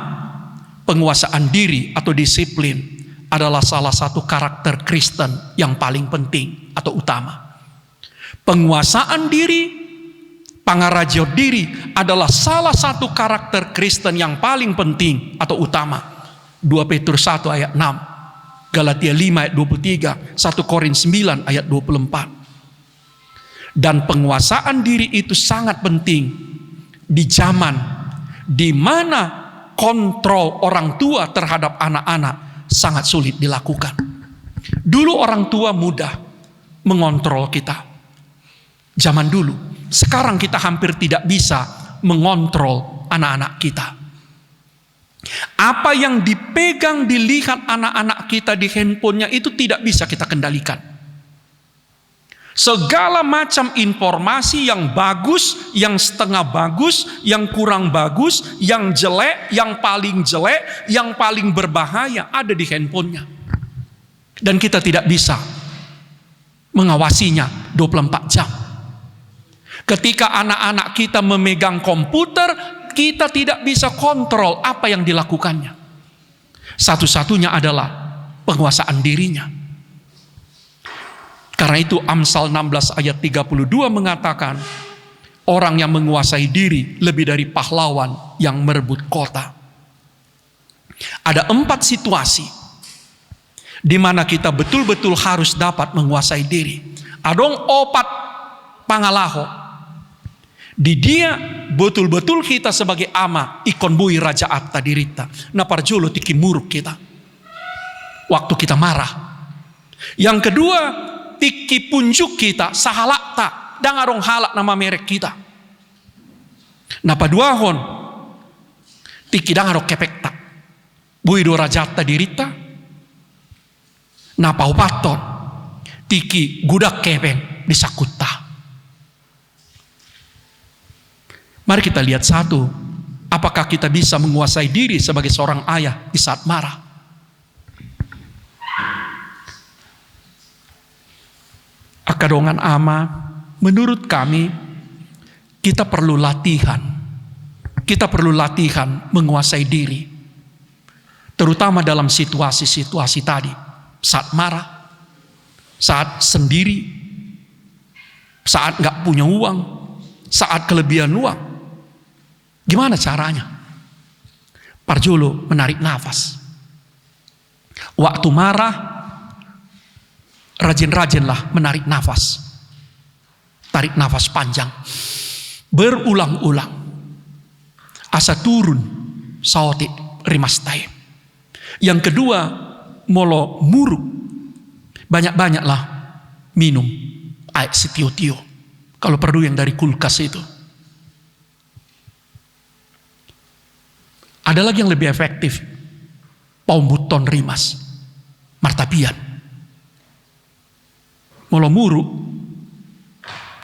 penguasaan diri atau disiplin adalah salah satu karakter Kristen yang paling penting atau utama. Penguasaan diri, pangarajo diri adalah salah satu karakter Kristen yang paling penting atau utama. 2 Petrus 1 ayat 6, Galatia 5 ayat 23, 1 Korintus 9 ayat 24. Dan penguasaan diri itu sangat penting di zaman di mana kontrol orang tua terhadap anak-anak sangat sulit dilakukan. Dulu orang tua mudah mengontrol kita. Zaman dulu. Sekarang kita hampir tidak bisa mengontrol anak-anak kita. Apa yang dipegang, dilihat anak-anak kita di handphonenya itu tidak bisa kita kendalikan. Segala macam informasi yang bagus, yang setengah bagus, yang kurang bagus, yang jelek, yang paling jelek, yang paling berbahaya ada di handphonenya. Dan kita tidak bisa mengawasinya 24 jam. Ketika anak-anak kita memegang komputer, kita tidak bisa kontrol apa yang dilakukannya. Satu-satunya adalah penguasaan dirinya. Karena itu Amsal 16 ayat 32 mengatakan, orang yang menguasai diri lebih dari pahlawan yang merebut kota. Ada 4 situasi di mana kita betul-betul harus dapat menguasai diri. Adong 4 pangalaho. Di dia betul-betul kita sebagai ama ikon bui raja atta dirita. Na parjolo tiki muruk kita. Waktu kita marah. Yang kedua, tiki punjuk kita sahalakta. Dan arong halak nama merek kita. Na paduahon tiki dan arong kepekta. Bui do raja atta dirita. Na paupaton tiki gudak kepeng disakutta. Mari kita lihat satu, apakah kita bisa menguasai diri sebagai seorang ayah di saat marah. Akadongan ama, menurut kami, kita perlu latihan. Kita perlu latihan menguasai diri. Terutama dalam situasi-situasi tadi. Saat marah, saat sendiri, saat gak punya uang, saat kelebihan uang. Gimana caranya? Parjolo menarik nafas. Waktu marah, rajin-rajinlah menarik nafas. Tarik nafas panjang. Berulang-ulang. Asa turun, saotik rimastai. Yang kedua, molo muruk Banyak-banyaklah minum air si tio-tio. Kalau perlu yang dari kulkas itu. Ada lagi yang lebih efektif. Paumbuton rimas. Martapian. Molomuru.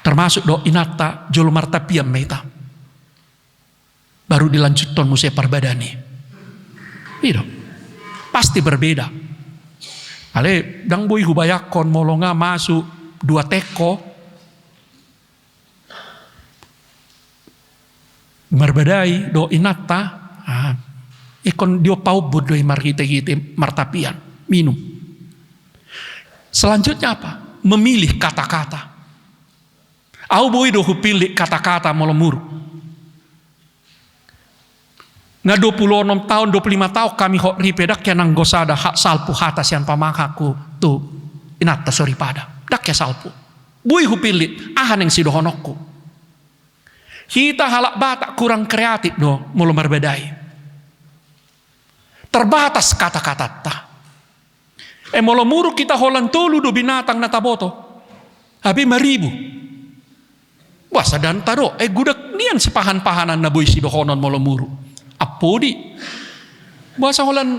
Termasuk do inata jolo martapian meta. Baru dilanjutkan musik parbadani. Itu. Pasti berbeda. Ale dang boy hubayakon molonga masuk 2 teko. Marbadai do inata. Ikon dio paubud do marhite-hite martapian. Minum. Selanjutnya apa? Memilih kata-kata. Au boy do hupilih kata-kata molomuru. Nga 26 tahun, 25 tahun kami hok ripedak ya nang gosada hak salpu hatas yang pamakaku tu inata sorry pada dak ya salpu bui hupili ahan yang sidohonokku kita halak batak kurang kreatif do mulu berbedai terbatas kata-kata ta molo muru kita holan tolu do binatang nataboto tapi maribu wasa dan tado gudak nian sepahan-pahanan na bui sidohonon molo muru apodi bahasa holan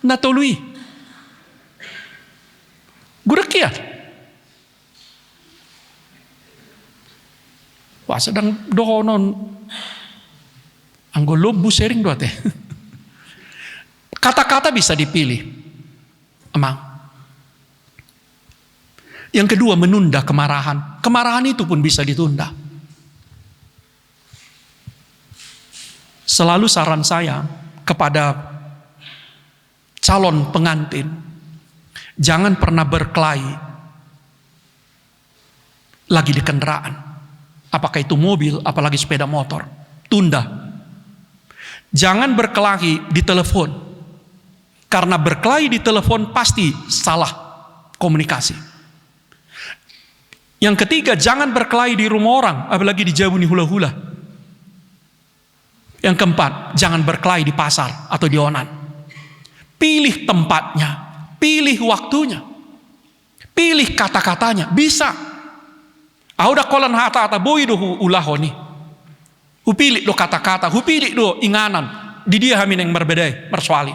natului gurakiat bahasa dang dohonon anggo lobu sering doate kata-kata bisa dipilih emang yang kedua menunda kemarahan itu pun bisa ditunda. Selalu saran saya kepada calon pengantin, jangan pernah berkelahi lagi di kendaraan. Apakah itu mobil, apalagi sepeda motor. Tunda. Jangan berkelahi di telepon. Karena berkelahi di telepon pasti salah komunikasi. Yang ketiga, jangan berkelahi di rumah orang, apalagi di jauh ni hula-hula. Yang keempat, jangan berkelahi di pasar atau di onan. Pilih tempatnya, pilih waktunya, pilih kata-katanya. Bisa. Auda kolan hata-hata boy do ulahoni. Hupilih do kata-kata, hupilih do inganan. Di dia hamin yang berbeda, mersuali.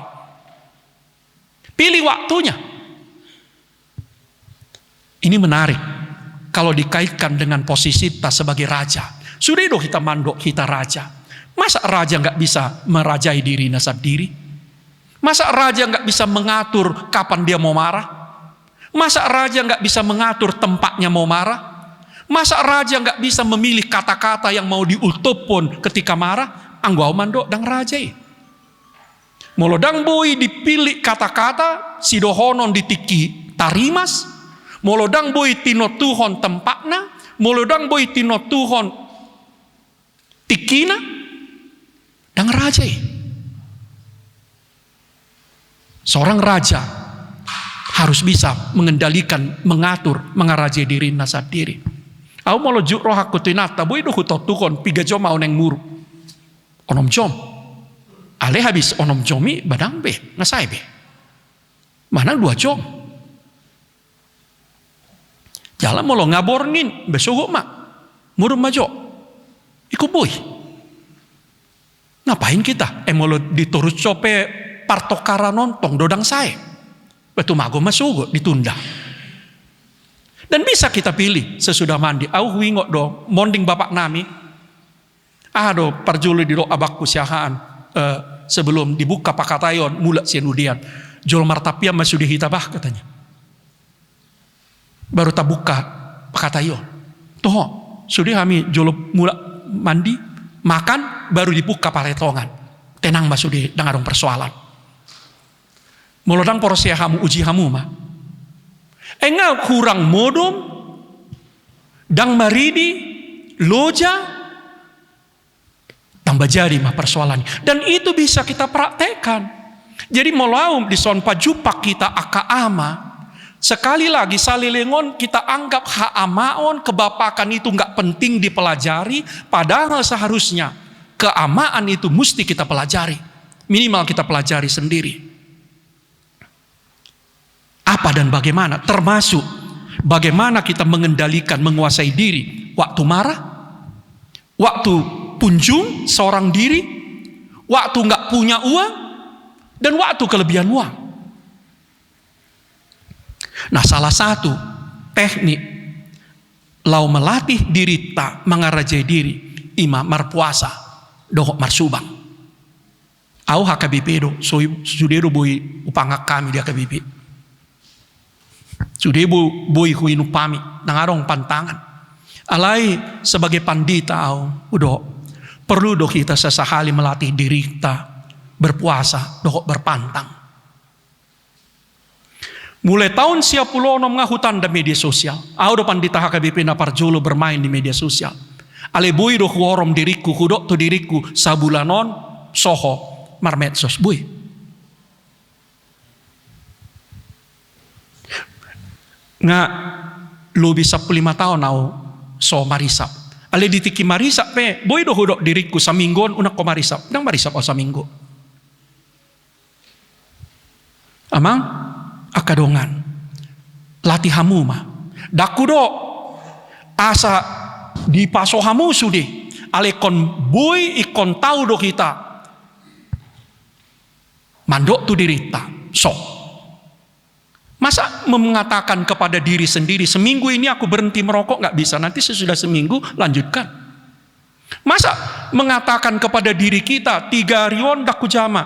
Pilih waktunya. Ini menarik kalau dikaitkan dengan posisi kita sebagai raja. Sudah do kita mandok, kita raja. Masa raja nggak bisa merajai diri nasab diri? Masa raja nggak bisa mengatur kapan dia mau marah? Masa raja nggak bisa mengatur tempatnya mau marah? Masa raja nggak bisa memilih kata-kata yang mau diultupun ketika marah? Anggau mandok dang rajai. Molodang boy dipilih kata-kata sidohonon ditiki tarimas. Molodang boy tino tuhon tempatna. Molodang boy tino tuhon tikina. Dan raja, seorang raja harus bisa mengendalikan, mengatur, mengarajai diri nasab diri. Aku mau lojuk roh aku tinata, boy doh tukon 3 jom mau neng muru, onom jom, ale habis onom jomi badang be, ngasai be, mana 2 jom, jalan mau lo ngabornin, besok mak, muru majo, ikut boy. Ngapain kita? Molo diturut cope partokara nontong dodang saya. Betul mago masugo ditunda. Dan bisa kita pilih sesudah mandi. Au wingok do monding bapak nami. Do parjulu di do abakku siahaan sebelum dibuka pakatayon mulat sianudian. Jol martapian masih dihitabah katanya. Baru tabuka pakatayon. Toh sudah kami jolo mulat mandi. Makan baru dibuka paletongan. Tenang masuk di dengarong persoalan. Molodang porosia hamu uji hamu mah. Enggak kurang modom. Dang maridi. Loja. Tambah jadi mah persoalannya. Dan itu bisa kita praktekkan. Jadi molaum di son pajupak kita aka ama. Sekali lagi salilengon kita anggap hak amaon kebapakan itu nggak penting dipelajari, padahal seharusnya keamaan itu mesti kita pelajari, minimal kita pelajari sendiri. Apa dan bagaimana? Termasuk bagaimana kita mengendalikan, menguasai diri. Waktu marah, waktu punjung seorang diri, waktu nggak punya uang, dan waktu kelebihan uang. Nah, salah satu teknik lau melatih diri tak mengarajai diri, ima marpuasa, dohok marsubang. Au HKBP do, sudero boy upangak kami di HKBP. Sudero boy huinu pami, nangarong pantangan. Alai sebagai pandita au, udah perlu do kita sesahali melatih diri kita berpuasa, dohok berpantang. Mulai tahun 96 ngahutan da media sosial. Au do pandita HKBP na parjolo bermain di media sosial. Ale boy do huorom diriku, hudok to diriku sabulanon soho marmedsos boy. Nga lebih 15 tahun au so marisap. Ale ditiki marisap pe boy do hudok diriku saminggon unak ko marisap. Nang marisap o saminggo. Amang akadongan latih hamu mah. Daku do asa di paso hamu sudi. Ale kon boy ikon tahu do kita. Mandok tu dirita, sok. Masa mengatakan kepada diri sendiri, seminggu ini aku berhenti merokok, nggak bisa. Nanti sesudah seminggu lanjutkan. Masa mengatakan kepada diri kita 3 harion daku jama,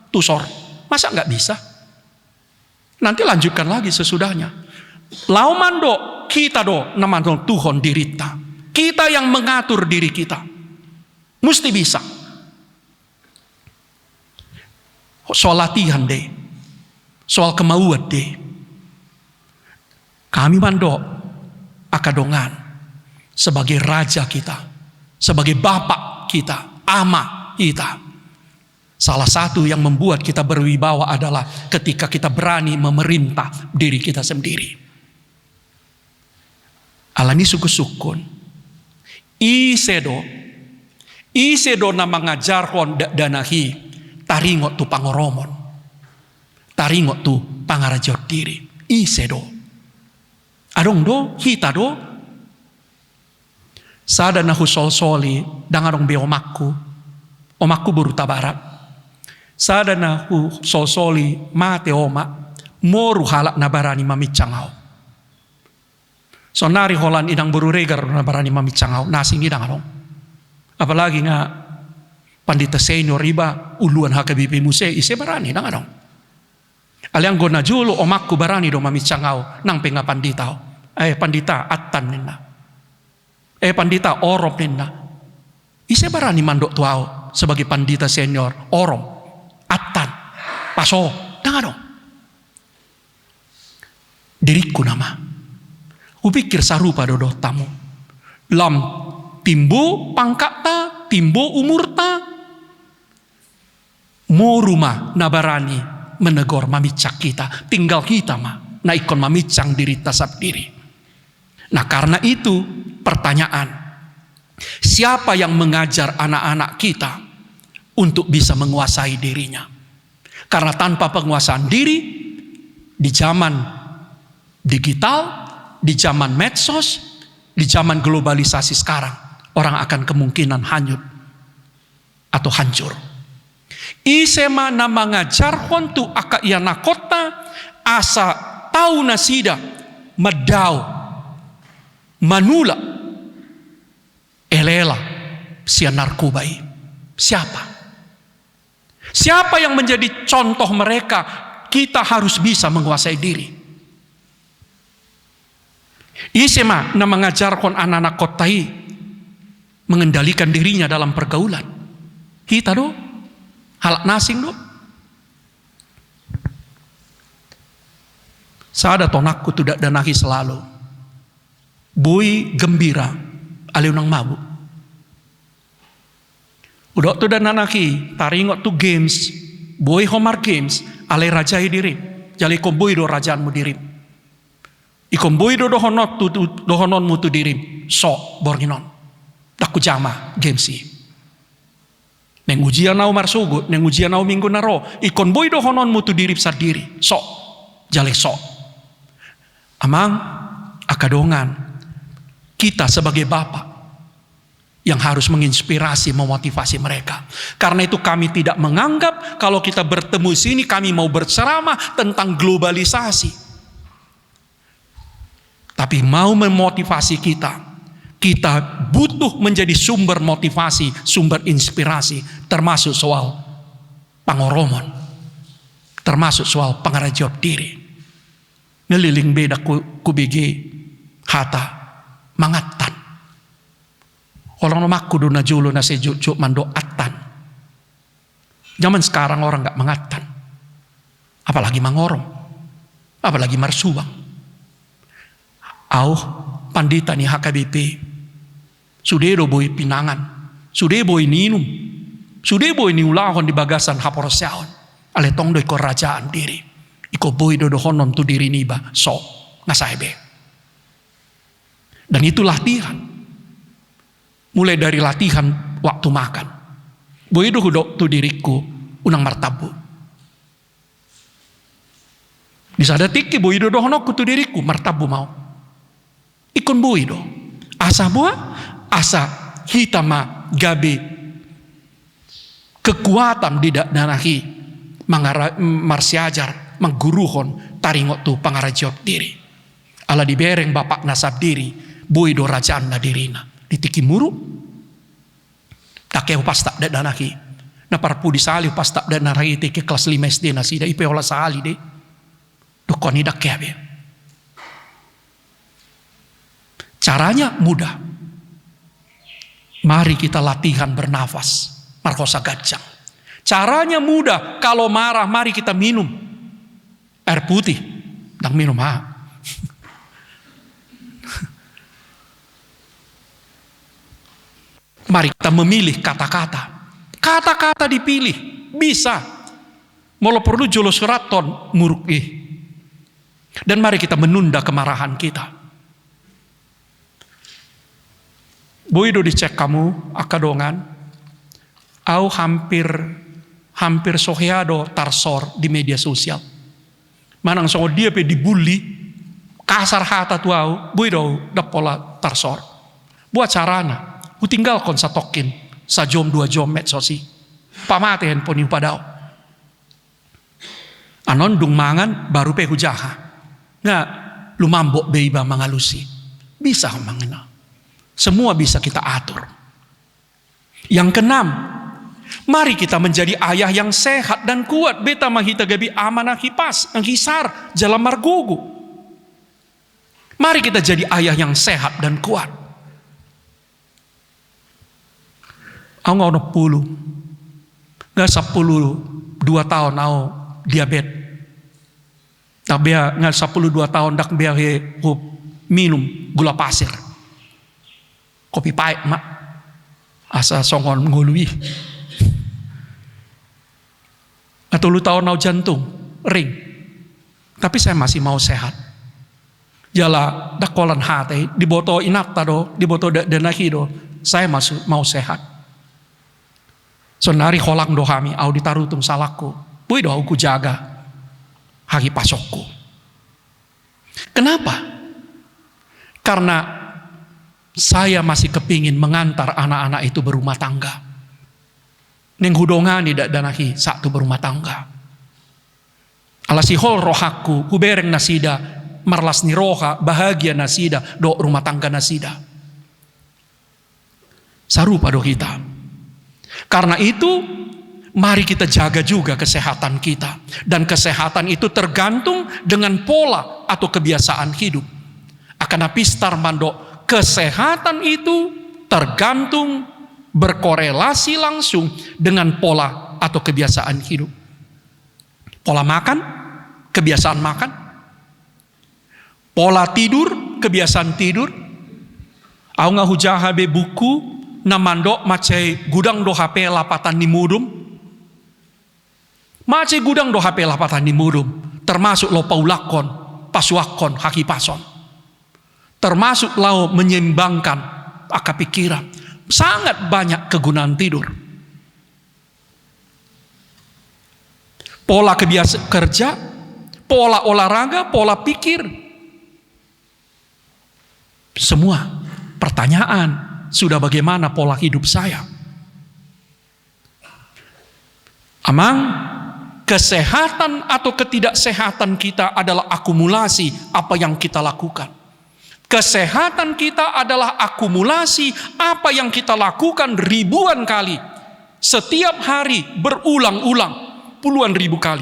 tusor. Masa nggak bisa? Nanti lanjutkan lagi sesudahnya. Lau mando kita do namando Tuhan dirita. Kita yang mengatur diri kita. Mesti bisa. Soal latihan deh, soal kemauan deh. Kami mando akadongan sebagai raja kita, sebagai bapak kita, ama kita. Salah satu yang membuat kita berwibawa adalah ketika kita berani memerintah diri kita sendiri. Alani suku-sukun, isedo na mengajarkan danahi. Taringot tu pangoromon, taringot tu pangarajot diri, isedo. Adong do, hita do. Sada na husol-soli, dangarong be omakku beruta barat. Sada na husol-soli, mate oma, moru halak na barani mamicangau. Sonari holan idang beruregar na barani mamicangau, nasing idang arong. Apalagi nga, pandita senior riba uluan HKBP Muse ise barani nang anong. Aliang gona julo omakku barani do mamicangau nang penga pandita. Pandita attan ninna. Pandita orom ninna. Ise barani mandok tuao sebagai pandita senior orom attan paso nang anong. Diriku nama. Kupikir sarupa do tamu. Lam timbu pangkata, timbu umurta. Mo rumah nabarani menegor mamicak kita, tinggal kita mah na ikon mamicang diri tasap diri. Nah karena itu pertanyaan, siapa yang mengajar anak-anak kita untuk bisa menguasai dirinya? Karena tanpa penguasaan diri di zaman digital, di zaman medsos, di zaman globalisasi sekarang, orang akan kemungkinan hanyut atau hancur. Isema na mengajar hontu aka iana kota asa tau nasida medau manula elela sia narkobai. Siapa yang menjadi contoh mereka? Kita harus bisa menguasai diri. Isema na mengajarkan anak-anak kotai mengendalikan dirinya dalam pergaulan. Kita do halak nasing do. Sada tonakku tidak danahi selalu. Boy gembira aliu nang mabuk. Udah tu dan nanaki taringot tu games. Boy homar games ale rajai diri. Jali kom boy do rajaanmu diri. Ikom boy do dohonon mutu diri. So borginon. Daku jama gamesi. Neng ujian nau marsugut, neng ujian nau minggu naro, ikon boy dohonon mutu diri besar diri, sok, jale sok. Amang, akadongan, kita sebagai bapak yang harus menginspirasi, memotivasi mereka. Karena itu kami tidak menganggap kalau kita bertemu di sini kami mau berceramah tentang globalisasi. Tapi mau memotivasi kita. Kita butuh menjadi sumber motivasi, sumber inspirasi, termasuk soal pangoromon, termasuk soal pengarajop diri. Ngeliling beda kubigi hata mangatan. Orang nomakku do najulo na sejuk mando atan. Zaman sekarang orang nggak mengatan, apalagi mangorong, apalagi marsubang. Pandita ni HKBP, sudah boy pinangan, sudah boy ninum, sudah boy niulahon di bagasan haporosyaon, ale tong doi kerajaan diri, iko boy do honon tu diri niba, so ngasaibe. Dan itu latihan, mulai dari latihan waktu makan, boy do hudok tu diriku unang martabu. Bisa ada tiki boy do honok tu diriku martabu mau. Ikon boy do, asa buah, asa hitama gabe kekuatan tidak danahi marsiajar mengguruhon taringot tu pangarajot diri. Ala dibereng bapak nasab diri, boy do rajaan na dirina. Ditiki muru, takeu pas tak danahi. Na parpu disali pas tak danahi tiki kelas 5 SD nasida ipe olah sali de. Dukoni dak kebe. Caranya mudah. Mari kita latihan bernafas. Markosa gajang. Caranya mudah. Kalau marah, mari kita minum air putih. Dan minum Mari kita memilih kata-kata. Kata-kata dipilih. Bisa. Mau perlu jolos raton muruk Dan mari kita menunda kemarahan kita. Boido dicek kamu akadongan, au hampir soheado tarsor di media sosial. Manang so dia pe dibully, kasar hata tu au, boido dapola tarsor. Buat carana, ku tinggal kon satokin, sajom 2 jom medsosi, pamate handphone yung padao. Anon dung mangan baru pe hujaha, nga lumambok beiba mangalusi, bisa mangena. Semua bisa kita atur. Yang keenam, mari kita menjadi ayah yang sehat dan kuat. Beta mahita gabi amanah hipas, ang hisar, jalan margugu. Mari kita jadi ayah yang sehat dan kuat. Aku nggak 10, nggak 2 tahun aku diabetes. Tapi nggak 2 tahun dak biar minum gula pasir. Kopi pahit mak asa songon ngului atau lu tahu nau jantung ring, tapi saya masih mau sehat. Jala dakolan hati di boto inakta do, di boto denahi do, saya masih mau sehat. Sonari holang do kami au ditarutung salahku, bui do aku jaga hari pasokku. Kenapa? Karena saya masih kepingin mengantar anak-anak itu berumah tangga. Neng hudongan tidak danahi satu berumah tangga. Alasi hol rohaku, kubereng nasida, marlas ni roha, bahagia nasida, do rumah tangga nasida. Sarupa do kita. Karena itu, mari kita jaga juga kesehatan kita. Dan kesehatan itu tergantung dengan pola atau kebiasaan hidup. Akan apistar mandok. Kesehatan itu tergantung berkorelasi langsung dengan pola atau kebiasaan hidup. Pola makan, kebiasaan makan. Pola tidur, kebiasaan tidur. Au nga hujaha be buku namando macai gudang do HP lapatan ni mudum. Macai gudang do HP lapatan ni mudum. Termasuk lo paulakon, pasuakon, haki pason. Termasuk lau menyeimbangkan akal pikiran. Sangat banyak kegunaan tidur. Pola kebiasaan kerja, pola olahraga, pola pikir. Semua pertanyaan, sudah bagaimana pola hidup saya? Amang, kesehatan atau ketidaksehatan kita adalah akumulasi apa yang kita lakukan. Kesehatan kita adalah akumulasi apa yang kita lakukan ribuan kali. Setiap hari berulang-ulang puluhan ribu kali.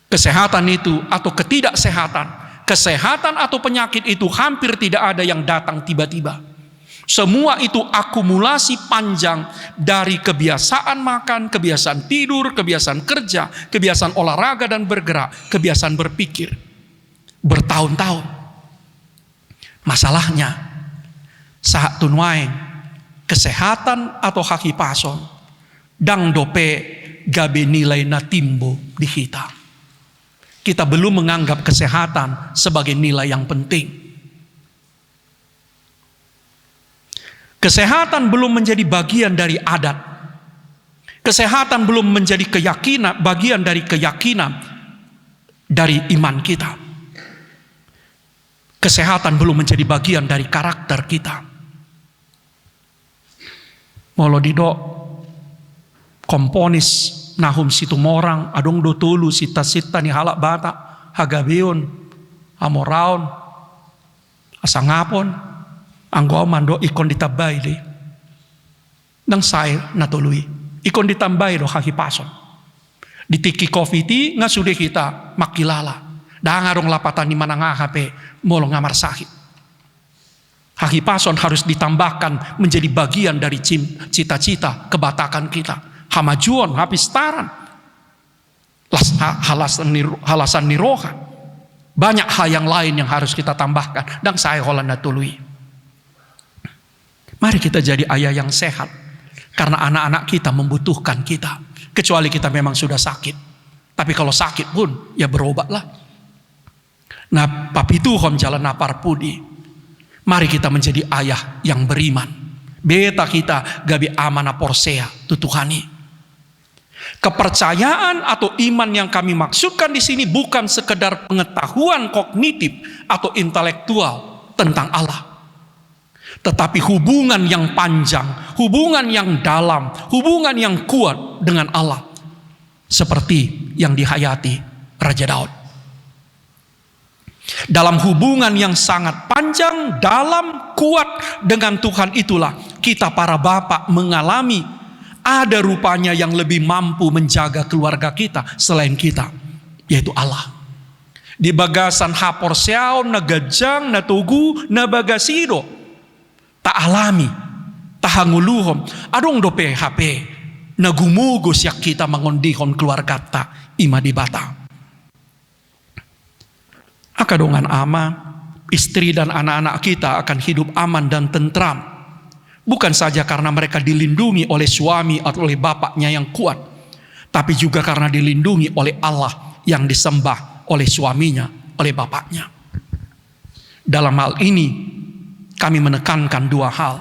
Kesehatan itu atau ketidaksehatan, kesehatan atau penyakit itu hampir tidak ada yang datang tiba-tiba. Semua itu akumulasi panjang dari kebiasaan makan, kebiasaan tidur, kebiasaan kerja, kebiasaan olahraga dan bergerak, kebiasaan berpikir bertahun-tahun. Masalahnya saat tunwain kesehatan atau haki pason dang dope gabe nilai na timbo di kita. Kita belum menganggap kesehatan sebagai nilai yang penting. Kesehatan belum menjadi bagian dari adat. Kesehatan belum menjadi keyakinan, bagian dari keyakinan dari iman kita. Kesehatan belum menjadi bagian dari karakter kita. Molo didok komponis Nahum Situmorang adong do tulu sita-sita ni halak bata hagabeon amoraon asangapon anggo mando ikon ditabay di nang say natuluy ikon ditambay do hakipason ditiki coffee ti nga sude kita makilala dangarong lapatan ni mananga hape molo ngamar sakit. Hakipason harus ditambahkan menjadi bagian dari cita-cita kebatakan kita. Hamajuan, hapistaran, halasan niroha. Banyak hal yang lain yang harus kita tambahkan. Dan saya Holanda tului. Mari kita jadi ayah yang sehat. Karena anak-anak kita membutuhkan kita. Kecuali kita memang sudah sakit. Tapi kalau sakit pun, ya berobatlah. Nah, papituhon jalan napar pudi. Mari kita menjadi ayah yang beriman. Beta kita gabi amana porsea tutuhani. Kepercayaan atau iman yang kami maksudkan di sini bukan sekedar pengetahuan kognitif atau intelektual tentang Allah. Tetapi hubungan yang panjang, hubungan yang dalam, hubungan yang kuat dengan Allah. Seperti yang dihayati Raja Daud. Dalam hubungan yang sangat panjang, dalam, kuat dengan Tuhan itulah kita para bapak mengalami ada rupanya yang lebih mampu menjaga keluarga kita selain kita, yaitu Allah. Di bagasan haporseao, nagajang, natugu, nabagasido, tak alami, tahanguluhom, adong dope HP, nagumugos yak kita mangondihon keluarga ta, ima di bata. Akadongan ama, istri dan anak-anak kita akan hidup aman dan tentram. Bukan saja karena mereka dilindungi oleh suami atau oleh bapaknya yang kuat. Tapi juga karena dilindungi oleh Allah yang disembah oleh suaminya, oleh bapaknya. Dalam hal ini, kami menekankan dua hal.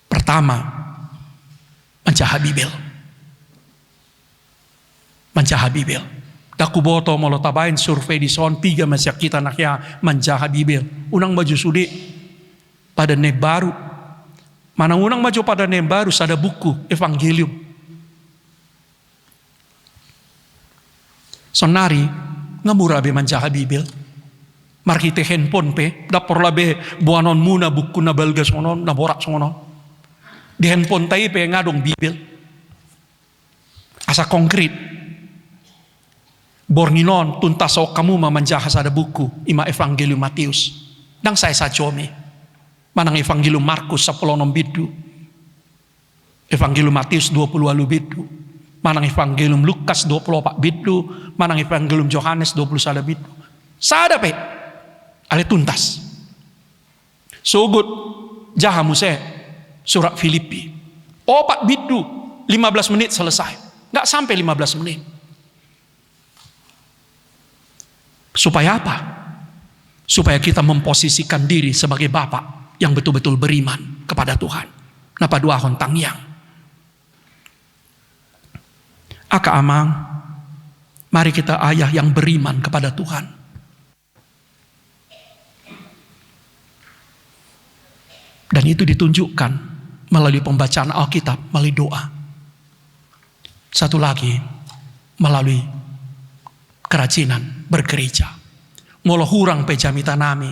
Pertama, menjaga Bibil. Menjaga Bibil. Dakuboto molo tabain survei di son 3 masyak kita nakya menjaha Bibil. Unang maju sudi pada ne baru. Mana unang maju pada ne baru ada buku Evangelium. Sonari ngamura be menjaha Bibil. Markite handphone pe dapor labe buanon muna buku na balgas ngono na borak ngono. Di handphone tai pe ngadong Bibil. Asa konkret. Bornginon tuntasok kamu memanjahas ada buku ima Evangelium Matius. Dan saya sajomi. Manang Evangelium Markus 10 bidu. Evangelium Matius 20 bidu. Manang Evangelium Lukas 24 bidu. Manang Evangelium Yohanes 21 bidu. Sada pe. Ale tuntas. Sugut jahamuse surat Filipi. 4 bidu 15 menit selesai. Enggak sampai 15 menit. Supaya apa? Supaya kita memposisikan diri sebagai bapak yang betul-betul beriman kepada Tuhan. Napa dua hontang yang. Aka amang, mari kita ayah yang beriman kepada Tuhan. Dan itu ditunjukkan melalui pembacaan Alkitab, melalui doa. Satu lagi, melalui kerajinan bergereja. Molo hurang pejami tanami,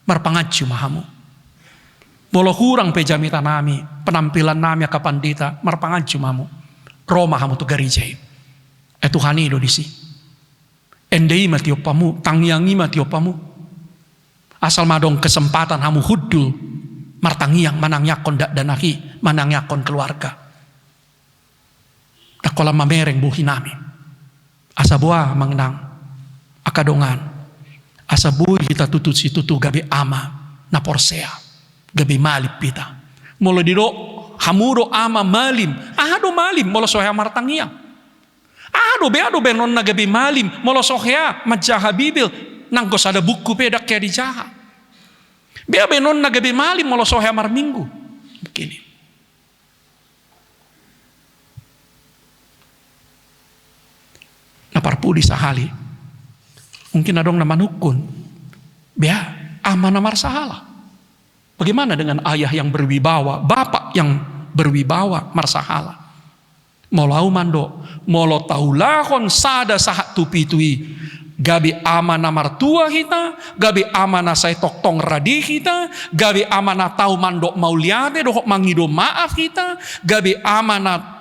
marpangaju mahamu. Molo hurang pejami tanami, penampilan nami akapandita, marpangaju mahamu. Roma hamu tu gereja. Tuhan Indonesia. Endei mati opamu, tangyangi mati opamu. Asal madong kesempatan hamu hudul, martangiang manangyakon dak danaki, manangyakon keluarga. Dakola mamereng buhi nami. Asa buah mengenang akadongan. Asa buhi kita tutut si tutu gabe ama na porsea, gabe malip pita. Molo diro hamuro ama malim, ahado malim molo sohea martangiang. Ado be non na gabe malim molo sohea majaha bibil nangkos ada buku pedak kaya dijaha. Be non na gabe malim molo sohea marminggu. Begini. Naparpudi sahali. Mungkin adong nama nukun. Bea ama namar sahala. Bagaimana dengan ayah yang berwibawa, bapak yang berwibawa marsahala? Molau mando, molo taulahon sada sahat tupitui. Gabi amana martua kita, gabi amana say toktong radi kita, gabi amana tau mandok mauliate dohok mangido maaf kita, gabi amana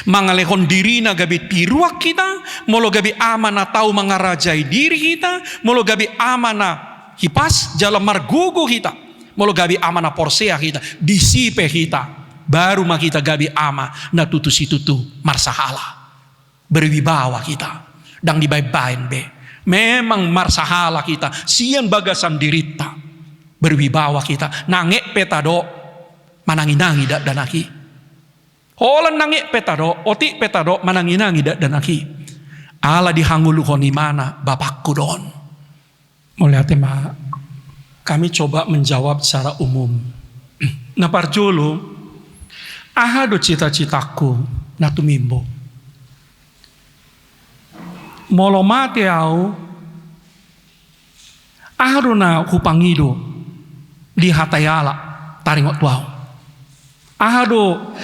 mangalehon dirina gabi tiruak kita, molo gabi amana tau mengarajai diri kita, molo gabi amana hipas jalan margugu kita, molo gabi amana porsea kita, disipe kita. Baru mah kita gabi ama na tutu si tutu marsahala. Berwibawa kita. Dang dibay-bayin be. Memang marsahala kita. Sian bagasan dirita. Berwibawa kita. Nangek petado. Mananginangi dak danaki. Holan nangek petado. Otik petado. Mananginangi dak danaki. Ala dihanguluhon di mana bapakku don. Melihat ma. Kami coba menjawab secara umum. Nah parjulu. Ahado cita-citaku na tumimbo. Molo mate au ahado na hupangido di hatayala taringot tuau. Ahado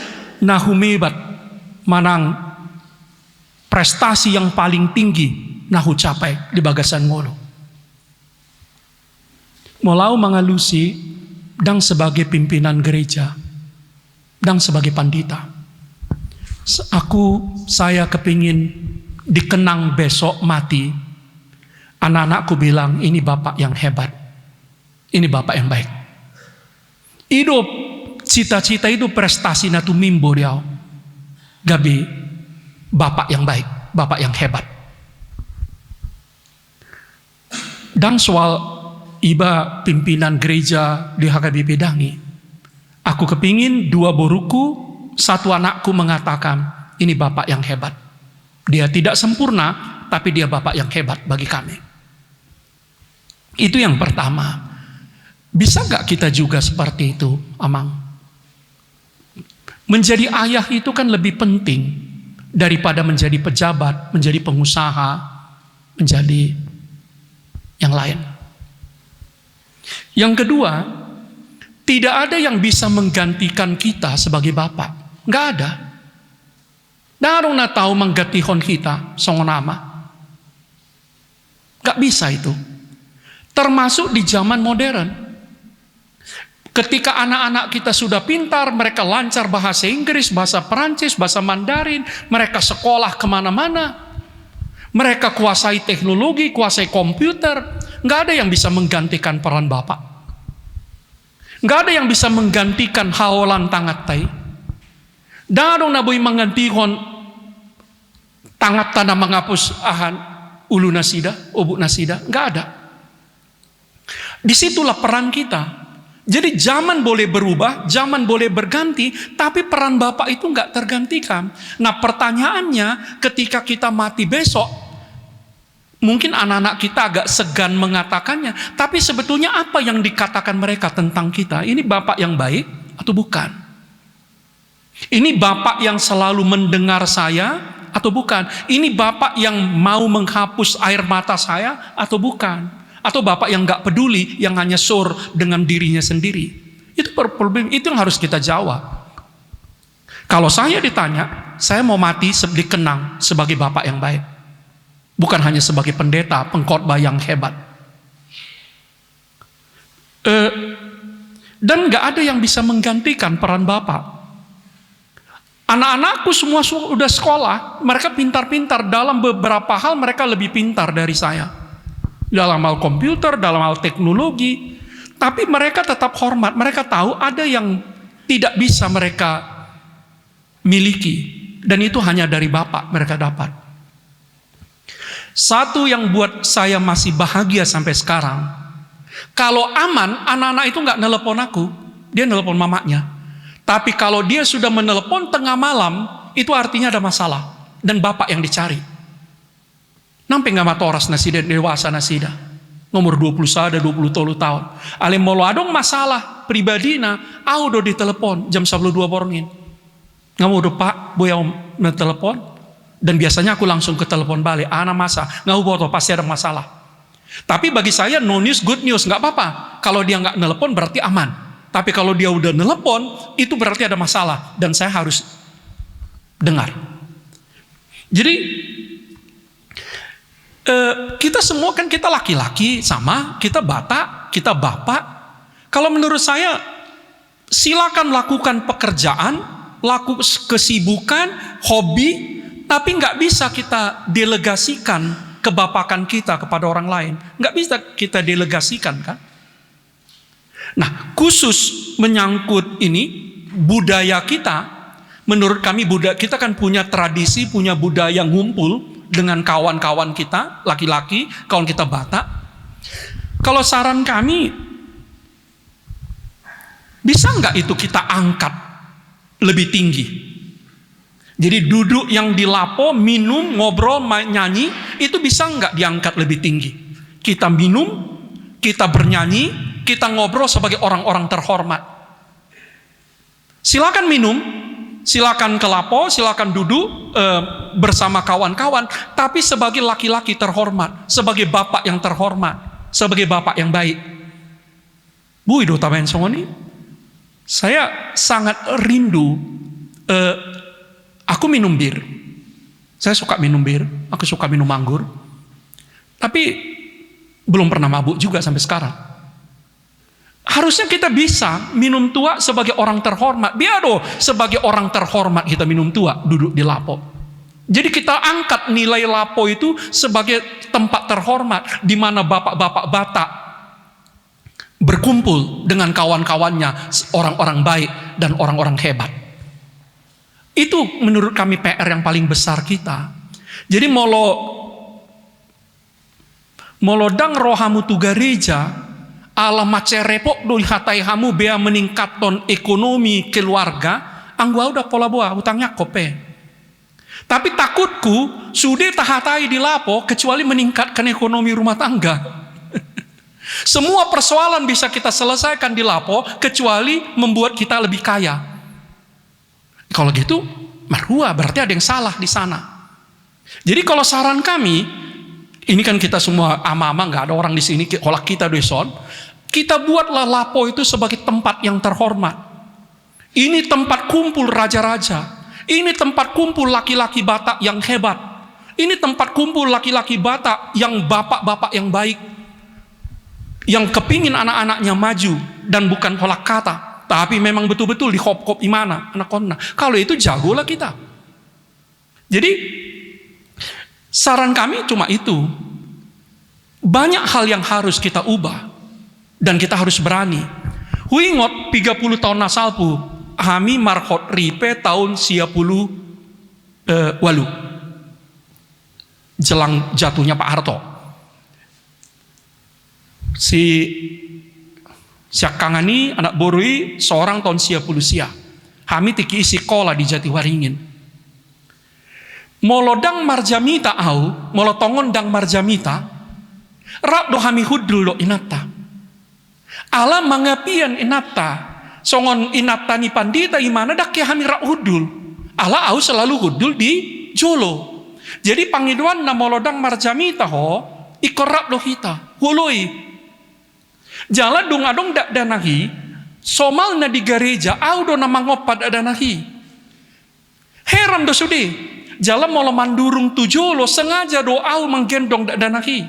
na humebat manang prestasi yang paling tinggi na hucapai di bagasan ngolo. Molau mangalusi dang sebagai pimpinan gereja. Dan sebagai pandita, saya kepingin dikenang besok mati. Anak-anakku bilang ini bapak yang hebat, ini bapak yang baik. Hidup cita-cita itu prestasi natu mimbo dia, gabi bapak yang baik, bapak yang hebat. Dan soal iba pimpinan gereja di HKBP Dangi. Aku kepingin dua boruku, satu anakku mengatakan, ini bapak yang hebat. Dia tidak sempurna, tapi dia bapak yang hebat bagi kami. Itu yang pertama. Bisa gak kita juga seperti itu, Amang? Menjadi ayah itu kan lebih penting daripada menjadi pejabat, menjadi pengusaha, menjadi yang lain. Yang kedua, tidak ada yang bisa menggantikan kita sebagai bapak. Nggak ada. Darong na tahu menggatihon kita song nama. Nggak bisa itu. Termasuk di zaman modern. Ketika anak-anak kita sudah pintar, mereka lancar bahasa Inggris, bahasa Perancis, bahasa Mandarin, mereka sekolah kemana-mana, mereka kuasai teknologi, kuasai komputer, nggak ada yang bisa menggantikan peran bapak. Nggak ada yang bisa menggantikan haolan tangat tai. Darong naboy menggantikan tangat tanah menghapus ahan ulu nasida, obuk nasida, nggak ada. Disitulah peran kita. Jadi zaman boleh berubah, zaman boleh berganti, tapi peran bapak itu nggak tergantikan. Nah pertanyaannya, ketika kita mati besok, mungkin anak-anak kita agak segan mengatakannya, tapi sebetulnya apa yang dikatakan mereka tentang kita? Ini bapak yang baik atau bukan? Ini bapak yang selalu mendengar saya atau bukan? Ini bapak yang mau menghapus air mata saya atau bukan? Atau bapak yang gak peduli, yang hanya sur dengan dirinya sendiri? Itu problem, itu yang harus kita jawab. Kalau saya ditanya, saya mau mati dikenang sebagai bapak yang baik. Bukan hanya sebagai pendeta, pengkhotbah yang hebat. Dan gak ada yang bisa menggantikan peran bapak. Anak-anakku semua sudah sekolah, mereka pintar-pintar. Dalam beberapa hal mereka lebih pintar dari saya. Dalam hal komputer, dalam hal teknologi. Tapi mereka tetap hormat. Mereka tahu ada yang tidak bisa mereka miliki. Dan itu hanya dari bapak mereka dapat. Satu yang buat saya masih bahagia sampai sekarang. Kalau aman, anak-anak itu gak nelpon aku. Dia nelpon mamanya. Tapi kalau dia sudah menelepon tengah malam, itu artinya ada masalah. Dan bapak yang dicari. Nampai nggak matoras nasida dewasa nasida. Nomor 21, 20 tahun. Alim molo adong masalah pribadi na, do ditelepon jam 12 borongin. Nggak mau pak, boya telepon. Dan biasanya aku langsung ke telepon balik. Ana masa, nggak boto pasti ada masalah. Tapi bagi saya no news good news, nggak apa-apa. Kalau dia nggak telepon berarti aman. Tapi kalau dia udah nelepon, itu berarti ada masalah. Dan saya harus dengar. Jadi, kita semua kan kita laki-laki sama, kita Batak, kita bapak. Kalau menurut saya, silakan lakukan pekerjaan, kesibukan, hobi, tapi nggak bisa kita delegasikan kebapakan kita kepada orang lain. Nggak bisa kita delegasikan kan? Nah, khusus menyangkut ini, budaya kita, menurut kami kita kan punya tradisi, punya budaya ngumpul dengan kawan-kawan kita, laki-laki, kawan kita Batak. Kalau saran kami, bisa nggak itu kita angkat lebih tinggi? Jadi duduk yang di lapo, minum, ngobrol, nyanyi, itu bisa nggak diangkat lebih tinggi? Kita minum, kita bernyanyi, kita ngobrol sebagai orang-orang terhormat. Silakan minum, silakan ke lapo, silakan duduk bersama kawan-kawan, tapi sebagai laki-laki terhormat, sebagai bapak yang terhormat, sebagai bapak yang baik. Bu Ido Tamen Songoni, saya sangat rindu. Aku minum bir, saya suka minum bir, aku suka minum anggur, tapi belum pernah mabuk juga sampai sekarang. Harusnya kita bisa minum tua sebagai orang terhormat. Biado sebagai orang terhormat kita minum tua duduk di lapo. Jadi kita angkat nilai lapo itu sebagai tempat terhormat di mana bapak-bapak Batak berkumpul dengan kawan-kawannya, orang-orang baik dan orang-orang hebat. Itu menurut kami PR yang paling besar kita. Jadi molodang rohamu tu gereja ala macerepok doi hatai hamu bea meningkatkan ekonomi keluarga, anggua udah pola boa utangnya kope. Tapi takutku sudah tahatai di lapo kecuali meningkatkan ekonomi rumah tangga. Semua persoalan bisa kita selesaikan di lapo kecuali membuat kita lebih kaya. Kalau gitu, marhua berarti ada yang salah di sana. Jadi kalau saran kami, ini kan kita semua ama-ama, nggak ada orang di sini. Kalau kita doison, kita buatlah lapo itu sebagai tempat yang terhormat. Ini tempat kumpul raja-raja. Ini tempat kumpul laki-laki Batak yang hebat. Ini tempat kumpul laki-laki Batak yang bapak-bapak yang baik, yang kepingin anak-anaknya maju dan bukan kolak kata, tapi memang betul-betul di hop-hop imana anak kona. Kalau itu jagolah kita. Jadi saran kami cuma itu. Banyak hal yang harus kita ubah dan kita harus berani. Huingot 30 tahun nasalpu, kami marhot ripe tahun 10 walu. Jelang jatuhnya Pak Harto. Si Siakangani anak borui seorang tahun 10 sia. Kami tiki sekolah di Jatiwaringin. Molodang marjamita molotongon dang marjamita, rak do hami hudul do inata. Alam mangapian inata, songon inata ni pandita imana dak hami rak hudul. Ala au selalu hudul di jolo. Jadi pangiduan na molodang marjamita ikorak do hita, huloi. Jalan dong adong dak danahi, Somalna di gereja, au do nama ngopat ada nahi. Heran do sudi. Jalan mau mandurung tujolo sengaja do au menggendong ada nahi.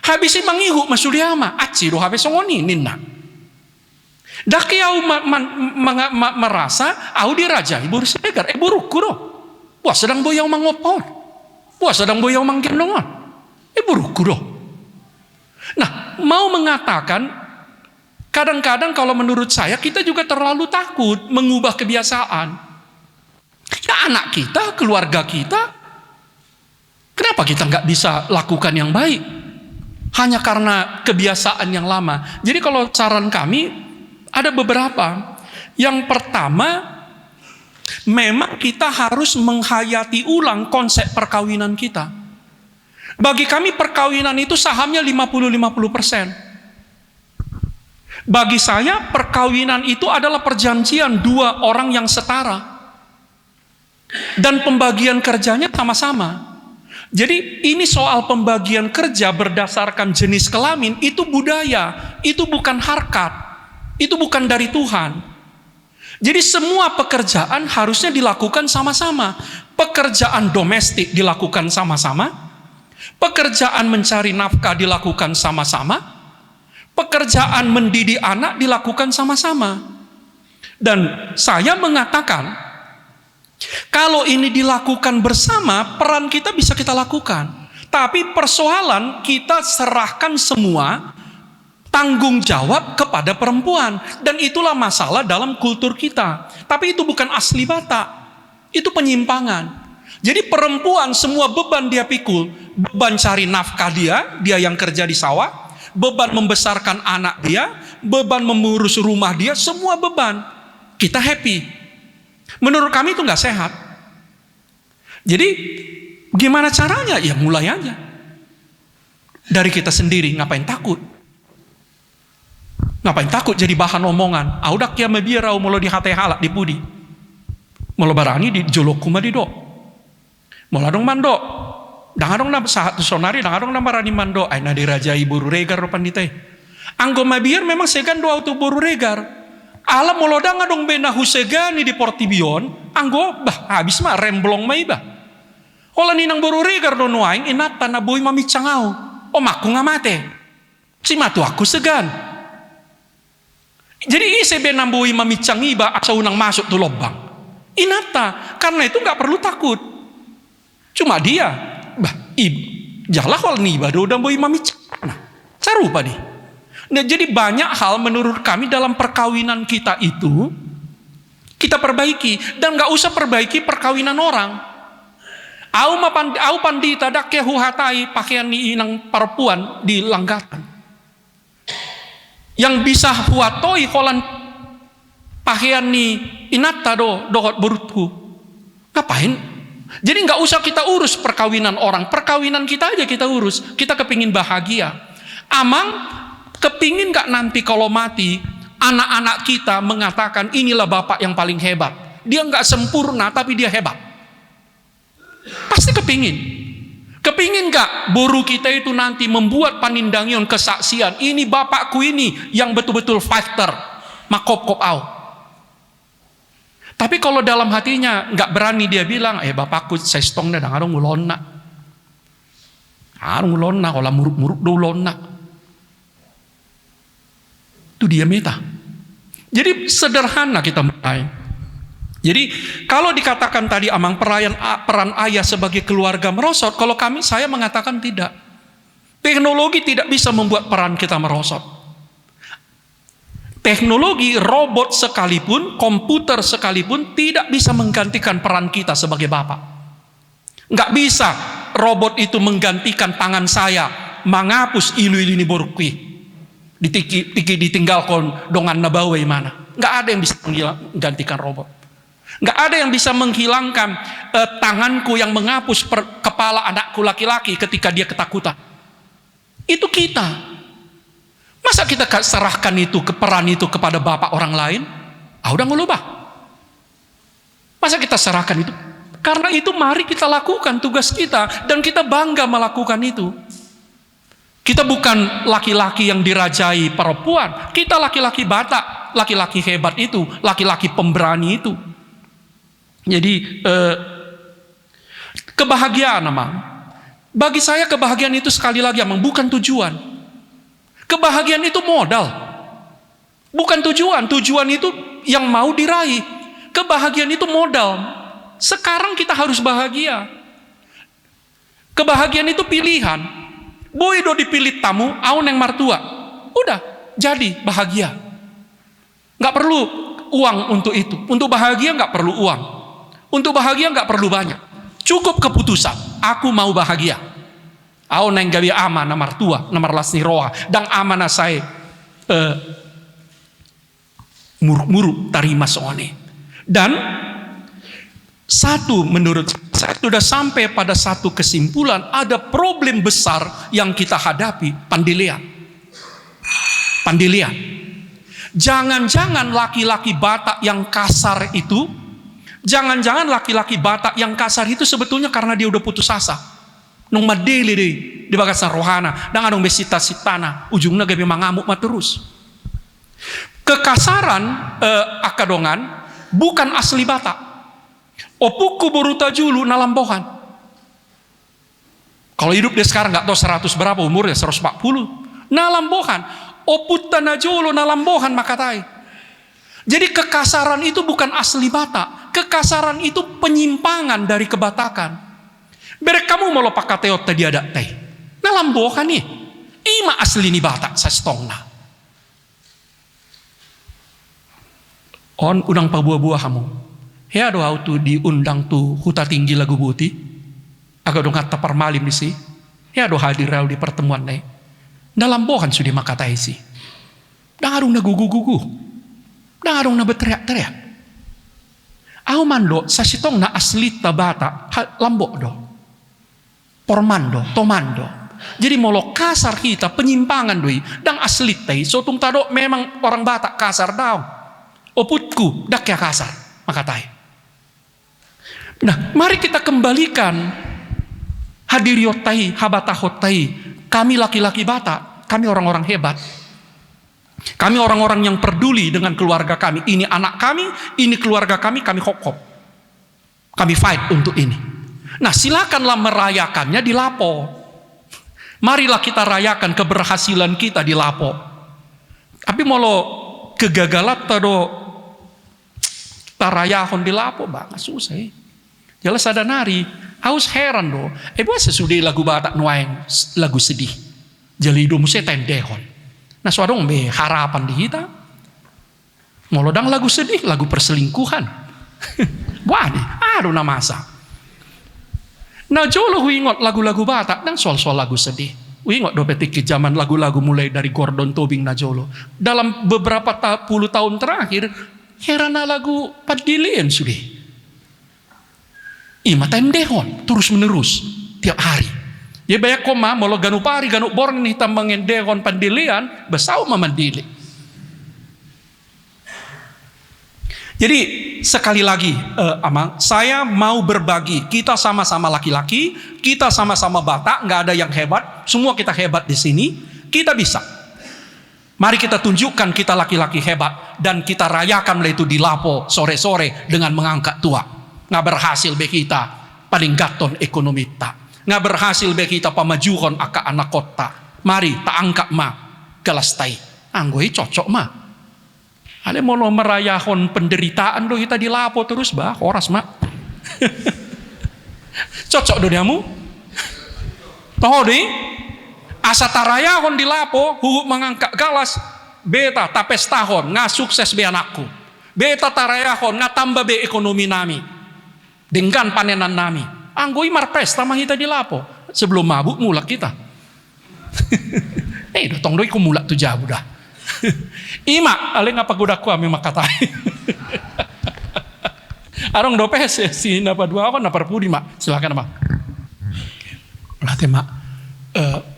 Habisi mangihu masuliama, aci do habis songoni ninna. Daki au merasa au dirajai buru segar, buruku do. Wah sedang boyau mangopon. Wah sedang boyau manggendongan. Buruku do. Nah, mau mengatakan kadang-kadang kalau menurut saya kita juga terlalu takut mengubah kebiasaan. Ya anak kita, keluarga kita, kenapa kita nggak bisa lakukan yang baik? Hanya karena kebiasaan yang lama. Jadi kalau saran kami ada beberapa. Yang pertama, memang kita harus menghayati ulang konsep perkawinan kita. Bagi kami perkawinan itu sahamnya 50-50%. Bagi saya perkawinan itu adalah perjanjian dua orang yang setara. Dan pembagian kerjanya sama-sama. Jadi ini soal pembagian kerja berdasarkan jenis kelamin itu budaya, itu bukan harkat, itu bukan dari Tuhan. Jadi semua pekerjaan harusnya dilakukan sama-sama. Pekerjaan domestik dilakukan sama-sama. Pekerjaan mencari nafkah dilakukan sama-sama. Pekerjaan mendidik anak dilakukan sama-sama. Dan saya mengatakan, kalau ini dilakukan bersama, peran kita bisa kita lakukan. Tapi persoalan kita serahkan semua tanggung jawab kepada perempuan. Dan itulah masalah dalam kultur kita. Tapi itu bukan asli Batak. Itu penyimpangan. Jadi perempuan semua beban dia pikul. Beban cari nafkah dia yang kerja di sawah. Beban membesarkan anak dia, beban mengurus rumah dia, semua beban. Kita happy. Menurut kami itu nggak sehat. Jadi gimana caranya? Ya mulai aja. Dari kita sendiri, ngapain takut? Ngapain takut jadi bahan omongan? Audak ya mebirau mulu di hati halak di pudi. Mulu barani di jolok kuma di do. Mula dong mando. Dangadong na sahat sonari, dangadong na marani mando ay nadirajai buru regar pandite. Anggo mabir memang segan do auto buru regar. Alam molo dangadong bena husegani di Portibion, anggo bah habis mah remblong mai bah. Hola ninang buru regar do nuaing inata na boy mamicangau. O maku ngamate. Si matu aku segan. Jadi ise benang boy mamicangi ba asa unang masuk tu lobang. Inata, karena itu nggak perlu takut. Cuma dia jalah hal nih baru udah boy mami nah carupa nih. Nah jadi banyak hal menurut kami dalam perkawinan kita itu kita perbaiki dan nggak usah perbaiki perkawinan orang. Au pandita dak huhatai pakaian ni inang perempuan di langgatan. Yang bisa huatoi holan pakaian ni inata dohot berutku. Ngapain? Jadi nggak usah kita urus perkawinan orang, perkawinan kita aja kita urus. Kita kepingin bahagia. Amang kepingin nggak nanti kalau mati anak-anak kita mengatakan inilah bapak yang paling hebat. Dia nggak sempurna tapi dia hebat. Pasti kepingin. Kepingin nggak boru kita itu nanti membuat panindangion kesaksian. Ini bapakku ini yang betul-betul fighter. Makop-kop au. Tapi kalau dalam hatinya nggak berani dia bilang, bapakku saya stong dah, ngarong ulonna, kalau muruk-muruk do ulonna, itu dia meta. Jadi sederhana kita mulai. Jadi kalau dikatakan tadi amang peran ayah sebagai keluarga merosot, kalau saya mengatakan tidak. Teknologi tidak bisa membuat peran kita merosot. Teknologi, robot sekalipun, komputer sekalipun tidak bisa menggantikan peran kita sebagai bapak. Nggak bisa robot itu menggantikan tangan saya menghapus ilu-ilu borukwi ditinggalkan dongan nabawe mana. Nggak ada yang bisa menggantikan robot. Nggak ada yang bisa menghilangkan tanganku yang menghapus kepala anakku laki-laki ketika dia ketakutan. Itu kita. Masa kita serahkan itu peran itu kepada bapak orang lain? Udah ngelubah. Masa kita serahkan itu? Karena itu mari kita lakukan tugas kita dan kita bangga melakukan itu. Kita bukan laki-laki yang dirajai perempuan, kita laki-laki Batak laki-laki hebat itu, laki-laki pemberani itu. Jadi kebahagiaan Amang. Bagi saya kebahagiaan itu sekali lagi Amang bukan tujuan. Kebahagiaan itu modal. Bukan tujuan. Tujuan itu yang mau diraih. Kebahagiaan itu modal. Sekarang kita harus bahagia. Kebahagiaan itu pilihan. Boy do dipilih tamu, aun yang martua. Udah, jadi bahagia. Nggak perlu uang untuk itu. Untuk bahagia nggak perlu uang. Untuk bahagia nggak perlu banyak. Cukup keputusan. Aku mau bahagia. Aun yang gawe amanah martua, namar lasni roa, dan amanah saya muruk-muruk tarima soane. Dan satu menurut saya sudah sampai pada satu kesimpulan, ada problem besar yang kita hadapi, pandilian. Pandilian. Jangan-jangan laki-laki Batak yang kasar itu, jangan-jangan laki-laki Batak yang kasar itu sebetulnya karena dia udah putus asa. Nung madili di bagasan rohana, dan anong besita-sitana, ujungnya gabi mangamuk mah terus. Kekasaran akadongan bukan asli Batak. Opuku beruta julu nalambohan. Kalau hidup dia sekarang nggak tahu 100 berapa umurnya, 140. Nalambohan. Oputta najolo nalambohan makatai. Jadi kekasaran itu bukan asli Batak. Kekasaran itu penyimpangan dari kebatakan. Berek kamu mau lopak kateot tadi ada teh. Nalambohan nih. Ima asli ni Batak sa stongna. On udang pabuah-buah kamu. Ya doa tu diundang tu huta tinggi lagu buti. Agak dong kata permalim di si. Ya doa hadir di pertemuan nih. Dalam bohan sudah makatai si. Dangarung na gugu-gugu. Dangarung na berteriak-teriak. Au mando sa sitong na asli tabata lambok do. Pormando, tomando. Jadi molo kasar kita penyimpangan doi. Dan asli tay sotung tado memang orang Batak kasar daw. Oputku dak ya kasar makatai. Nah, mari kita kembalikan hadiriotai, habatahotai. Kami laki-laki Batak, kami orang-orang hebat. Kami orang-orang yang peduli dengan keluarga kami. Ini anak kami, ini keluarga kami kokop. Kami fight untuk ini. Nah, silakanlah merayakannya di Lapo. Marilah kita rayakan keberhasilan kita di Lapo. Tapi molo kegagalan tado tarayahon di Lapo bang susah. Jelas ada nari, haus heran do. Buat sesudah lagu Batak nuaing lagu sedih. Jadi hidup saya tendehon. Nah suadong be harapan di kita. Molodang lagu sedih, lagu perselingkuhan. Wah nih, aduh namasa. Nah jolo huingot lagu-lagu Batak dan soal-soal lagu sedih. Huingot dopetik ke zaman lagu-lagu mulai dari Gordon Tobing na jolo. Dalam beberapa puluh tahun terakhir, herana lagu padilian sudah. Ima tendehon terus menerus tiap hari. Ya banyak koma molo ganu pari ganu born nih tambangin dehon pandilian besau mamandili. Jadi sekali lagi Amang, saya mau berbagi. Kita sama-sama laki-laki, kita sama-sama Batak, nggak ada yang hebat. Semua kita hebat di sini. Kita bisa. Mari kita tunjukkan kita laki-laki hebat dan kita rayakan itu di Lapo sore-sore dengan mengangkat tua. Nggak berhasil be kita paling gaton ekonomi tak. Nggak berhasil be kita pamajuhon aka anak kota. Mari tak angkat ma galastai. Anggoi cocok ma. Ale mau merayahon penderitaan do kita di Lapo terus bah horas mak. Cocok do diamu. Tahu di asa tarayahon di Lapo hukum mengangkat galas beta tapes tahun nga sukses be anakku. Beta tarayahon nga tambah be ekonomi nami. Dengan panenan nami. Anggoi marpesta mahita di Lapo. Sebelum mabuk mulak kita. Dotong doi ku mulak tu jabu dah. Ima, aleng apa gudaku ami makatai. Arong dopes si napa dua apa napa pudi mak. Silakan mak. Latih mak.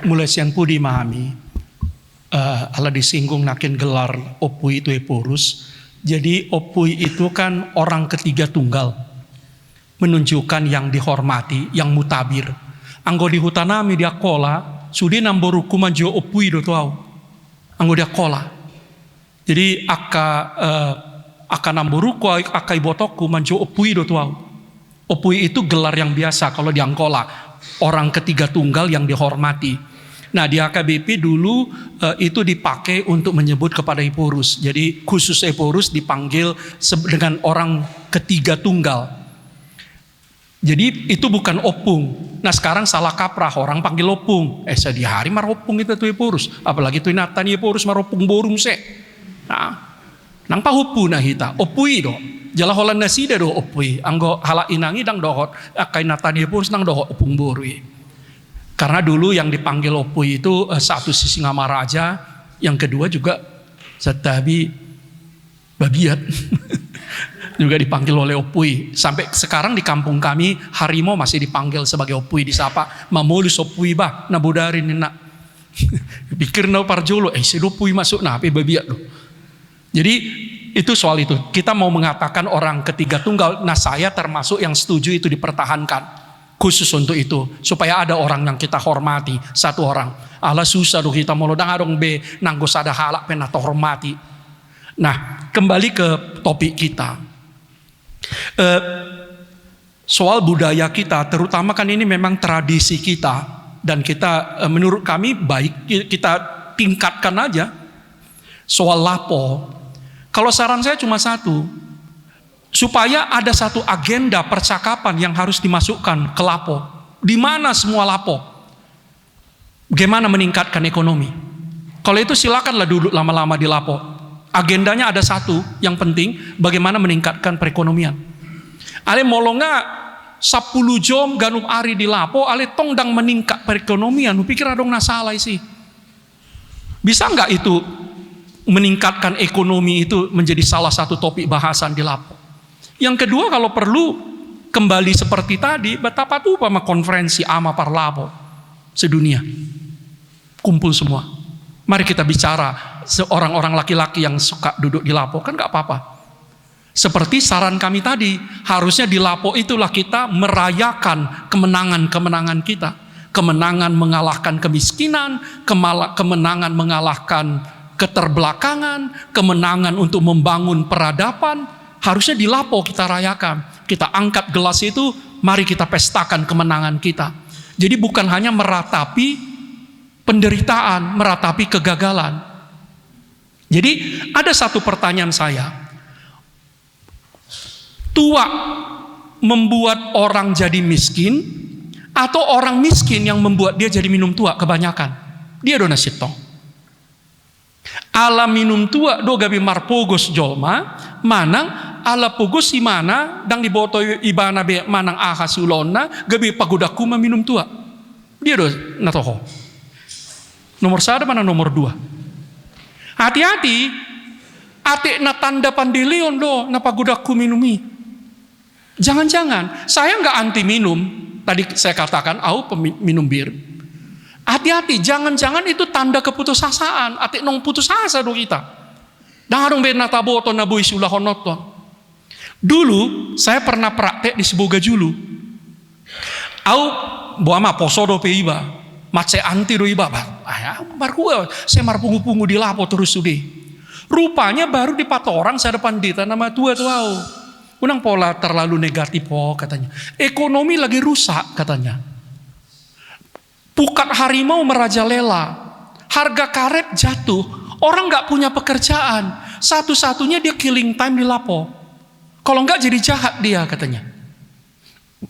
Mulai siang pudi mami. Ala disinggung nakin gelar opui itu eporus. Jadi opui itu kan orang ketiga tunggal. Menunjukkan yang dihormati, yang mutabir. Anggo di hutanami dia kola, sudi namboru kumanjo opui do tau. Anggo dia kola. Jadi aka namburuku aka ibotoku manjo opui do tuau. Opui itu gelar yang biasa kalau di Angkola, orang ketiga tunggal yang dihormati. Nah di AKBP dulu itu dipakai untuk menyebut kepada Eporus. Jadi khusus Eporus dipanggil dengan orang ketiga tunggal. Jadi itu bukan opung. Nah sekarang salah kaprah, orang panggil opung. Sedi hari maropung itu tuh Eporus. Apalagi tuh natani Eporus maropung borum se. Nah, nang pahupu nah hita, opui do. Jala holan nasida do opui. Anggo hala inangi dang dohot, akai natani Eporus nang dohot opung borui. Karena dulu yang dipanggil opui itu satu sisi Ngamaraja, yang kedua juga setabi babiat. Juga dipanggil oleh opui. Sampai sekarang di kampung kami harimau masih dipanggil sebagai opui, disapa mamulus opui bah nabudarin nak. Pikir na parjolo si opui masuk nah ape babiat lo. Jadi itu soal itu. Kita mau mengatakan orang ketiga tunggal. Nah saya termasuk yang setuju itu dipertahankan. Khusus untuk itu. Supaya ada orang yang kita hormati. Satu orang. Allah susah do kita molodang adong be. Nanggos ada halak pena hormati. Nah kembali ke topik kita. Soal budaya kita. Terutama kan ini memang tradisi kita. Dan kita menurut kami baik kita tingkatkan aja. Soal lapo. Kalau saran saya cuma satu, supaya ada satu agenda percakapan yang harus dimasukkan ke lapo. Di mana semua lapo? Bagaimana meningkatkan ekonomi? Kalau itu silakanlah duduk lama-lama di lapo. Agendanya ada satu yang penting, bagaimana meningkatkan perekonomian. Ale molonga 10 jam ganum ari di lapo, ale tongdang meningkat perekonomian. Pikir adong nasalah sih. Bisa nggak itu meningkatkan ekonomi itu menjadi salah satu topik bahasan di lapo. Yang kedua kalau perlu kembali seperti tadi, betapa tuh sama konferensi ama parlapo sedunia. Kumpul semua. Mari kita bicara seorang-orang laki-laki yang suka duduk di lapo, kan gak apa-apa. Seperti saran kami tadi, harusnya di lapo itulah kita merayakan kemenangan-kemenangan kita. Kemenangan mengalahkan kemiskinan, kemenangan mengalahkan keterbelakangan, kemenangan untuk membangun peradaban, harusnya di lapo kita rayakan. Kita angkat gelas itu, mari kita pestakan kemenangan kita. Jadi bukan hanya meratapi penderitaan, meratapi kegagalan. Jadi ada satu pertanyaan saya. Tua membuat orang jadi miskin, atau orang miskin yang membuat dia jadi minum tua kebanyakan? Dia dona sitong. Ala minum tua do gabi marpogos jolma manang ala pogos si mana dang diboto ibana be manang aha sulona gabi pagodaku minum tua. Dia do natoho. Nomor 1 mana nomor 2. Hati-hati. Ate na tanda pandilion do na pagodaku minumi. Jangan-jangan saya nggak anti minum. Tadi saya katakan au minum bir. Hati-hati, jangan-jangan itu tanda keputusasaan. Ati nong putus asa do kita. Darong benata boto na bui sulah honoton. Dulu saya pernah praktek di Seboga Julu. Au buama poso do pe iba. Mace anti do iba. Barku saya marpungu-pungu di lapo terus sudah. Rupanya baru di Patorang saya depan dita nama tua tuau. Unang pola terlalu negatif katanya. Ekonomi lagi rusak katanya. Pukat harimau merajalela, harga karet jatuh, orang nggak punya pekerjaan, satu-satunya dia killing time di lapo. Kalau nggak jadi jahat dia katanya.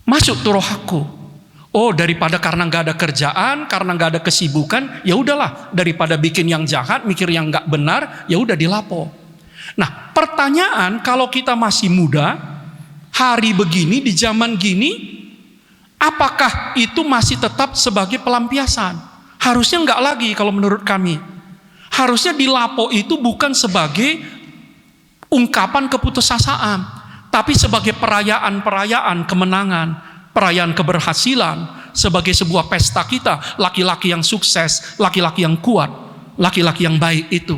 Masuk tuh rohaku. Oh daripada karena nggak ada kerjaan, karena nggak ada kesibukan, ya udahlah daripada bikin yang jahat, mikir yang nggak benar, ya udah di lapo. Nah pertanyaan kalau kita masih muda, hari begini di zaman gini. Apakah itu masih tetap sebagai pelampiasan? Harusnya enggak lagi kalau menurut kami. Harusnya di lapo itu bukan sebagai ungkapan keputusasaan, tapi sebagai perayaan-perayaan kemenangan, perayaan keberhasilan, sebagai sebuah pesta kita, laki-laki yang sukses, laki-laki yang kuat, laki-laki yang baik itu.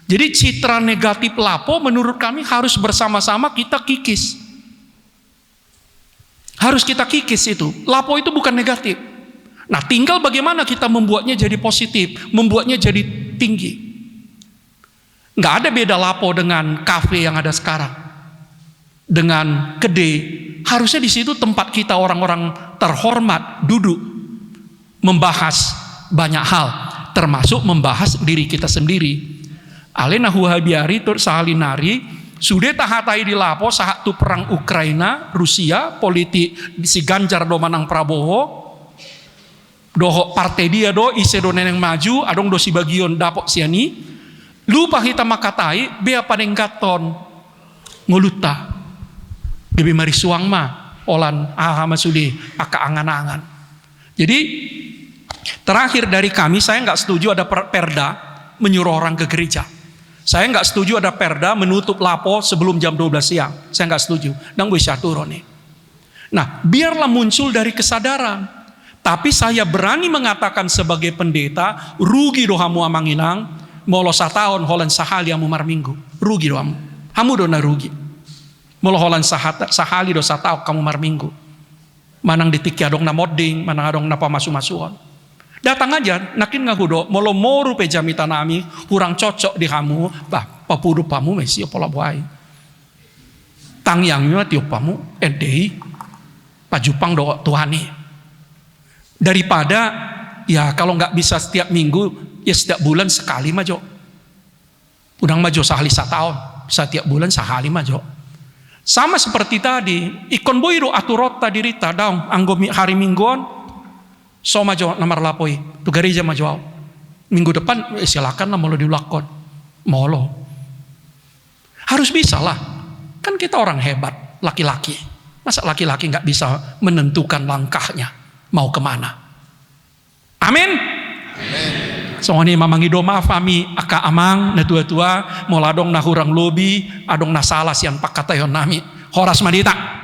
Jadi citra negatif lapo menurut kami harus bersama-sama kita kikis. Harus kita kikis itu. Lapo itu bukan negatif. Nah tinggal bagaimana kita membuatnya jadi positif. Membuatnya jadi tinggi. Nggak ada beda lapo dengan kafe yang ada sekarang, dengan kedai. Harusnya di situ tempat kita orang-orang terhormat duduk membahas banyak hal, termasuk membahas diri kita sendiri. Alena huhabiari tur sahalinari sudah tahatai di lapo saat tu perang Ukraina Rusia politik si Ganjar do manang Prabowo doho partai dia do ise do neneng maju adong do si bagion dapok siani lupa kita makatai bea paneng gaton ngoluta gebi mari suang ma olan aha masudi aka angan-angan. Jadi terakhir dari kami, saya nggak setuju ada perda menyuruh orang ke gereja. Saya nggak setuju ada perda menutup lapo sebelum jam 12 siang. Saya nggak setuju. Dan gue syaturone. Nah, biarlah muncul dari kesadaran. Tapi saya berani mengatakan sebagai pendeta, rugi dohamu amanginang, molo satahun holan sahali amu marminggu. Rugi dohamu. Hamu dona rugi. Molo holan sahali do satahun kamu marminggu. Manang ditiki adong na modding, manang adong na pamasu-masuan. Datang aja, nakin ngahudo, molo moru pe jamita nami, kurang cocok di kamu, bah, papudu pamu mesio pola buai. Tang yang nyo tiup pamu, endei, pajupang do Tuhani. Daripada, ya kalau nggak bisa setiap minggu, ya setiap bulan sekali majo. Udang majo sehali setahun, setiap bulan sehali majo. Sama seperti tadi, ikon boyro aturot tadi rita daung anggo hari mingguan, so majo namar lapoi, tu gereja majo. Minggu depan silakan lah mau dilakukan, molo. Harus bisa lah, kan kita orang hebat, laki-laki. Masa laki-laki nggak bisa menentukan langkahnya mau kemana? Amin. Soalnya mamangi doma fami aka amang na tua-tua moladong na hurang lobi adong na salah sian pakatayon nami horas madita.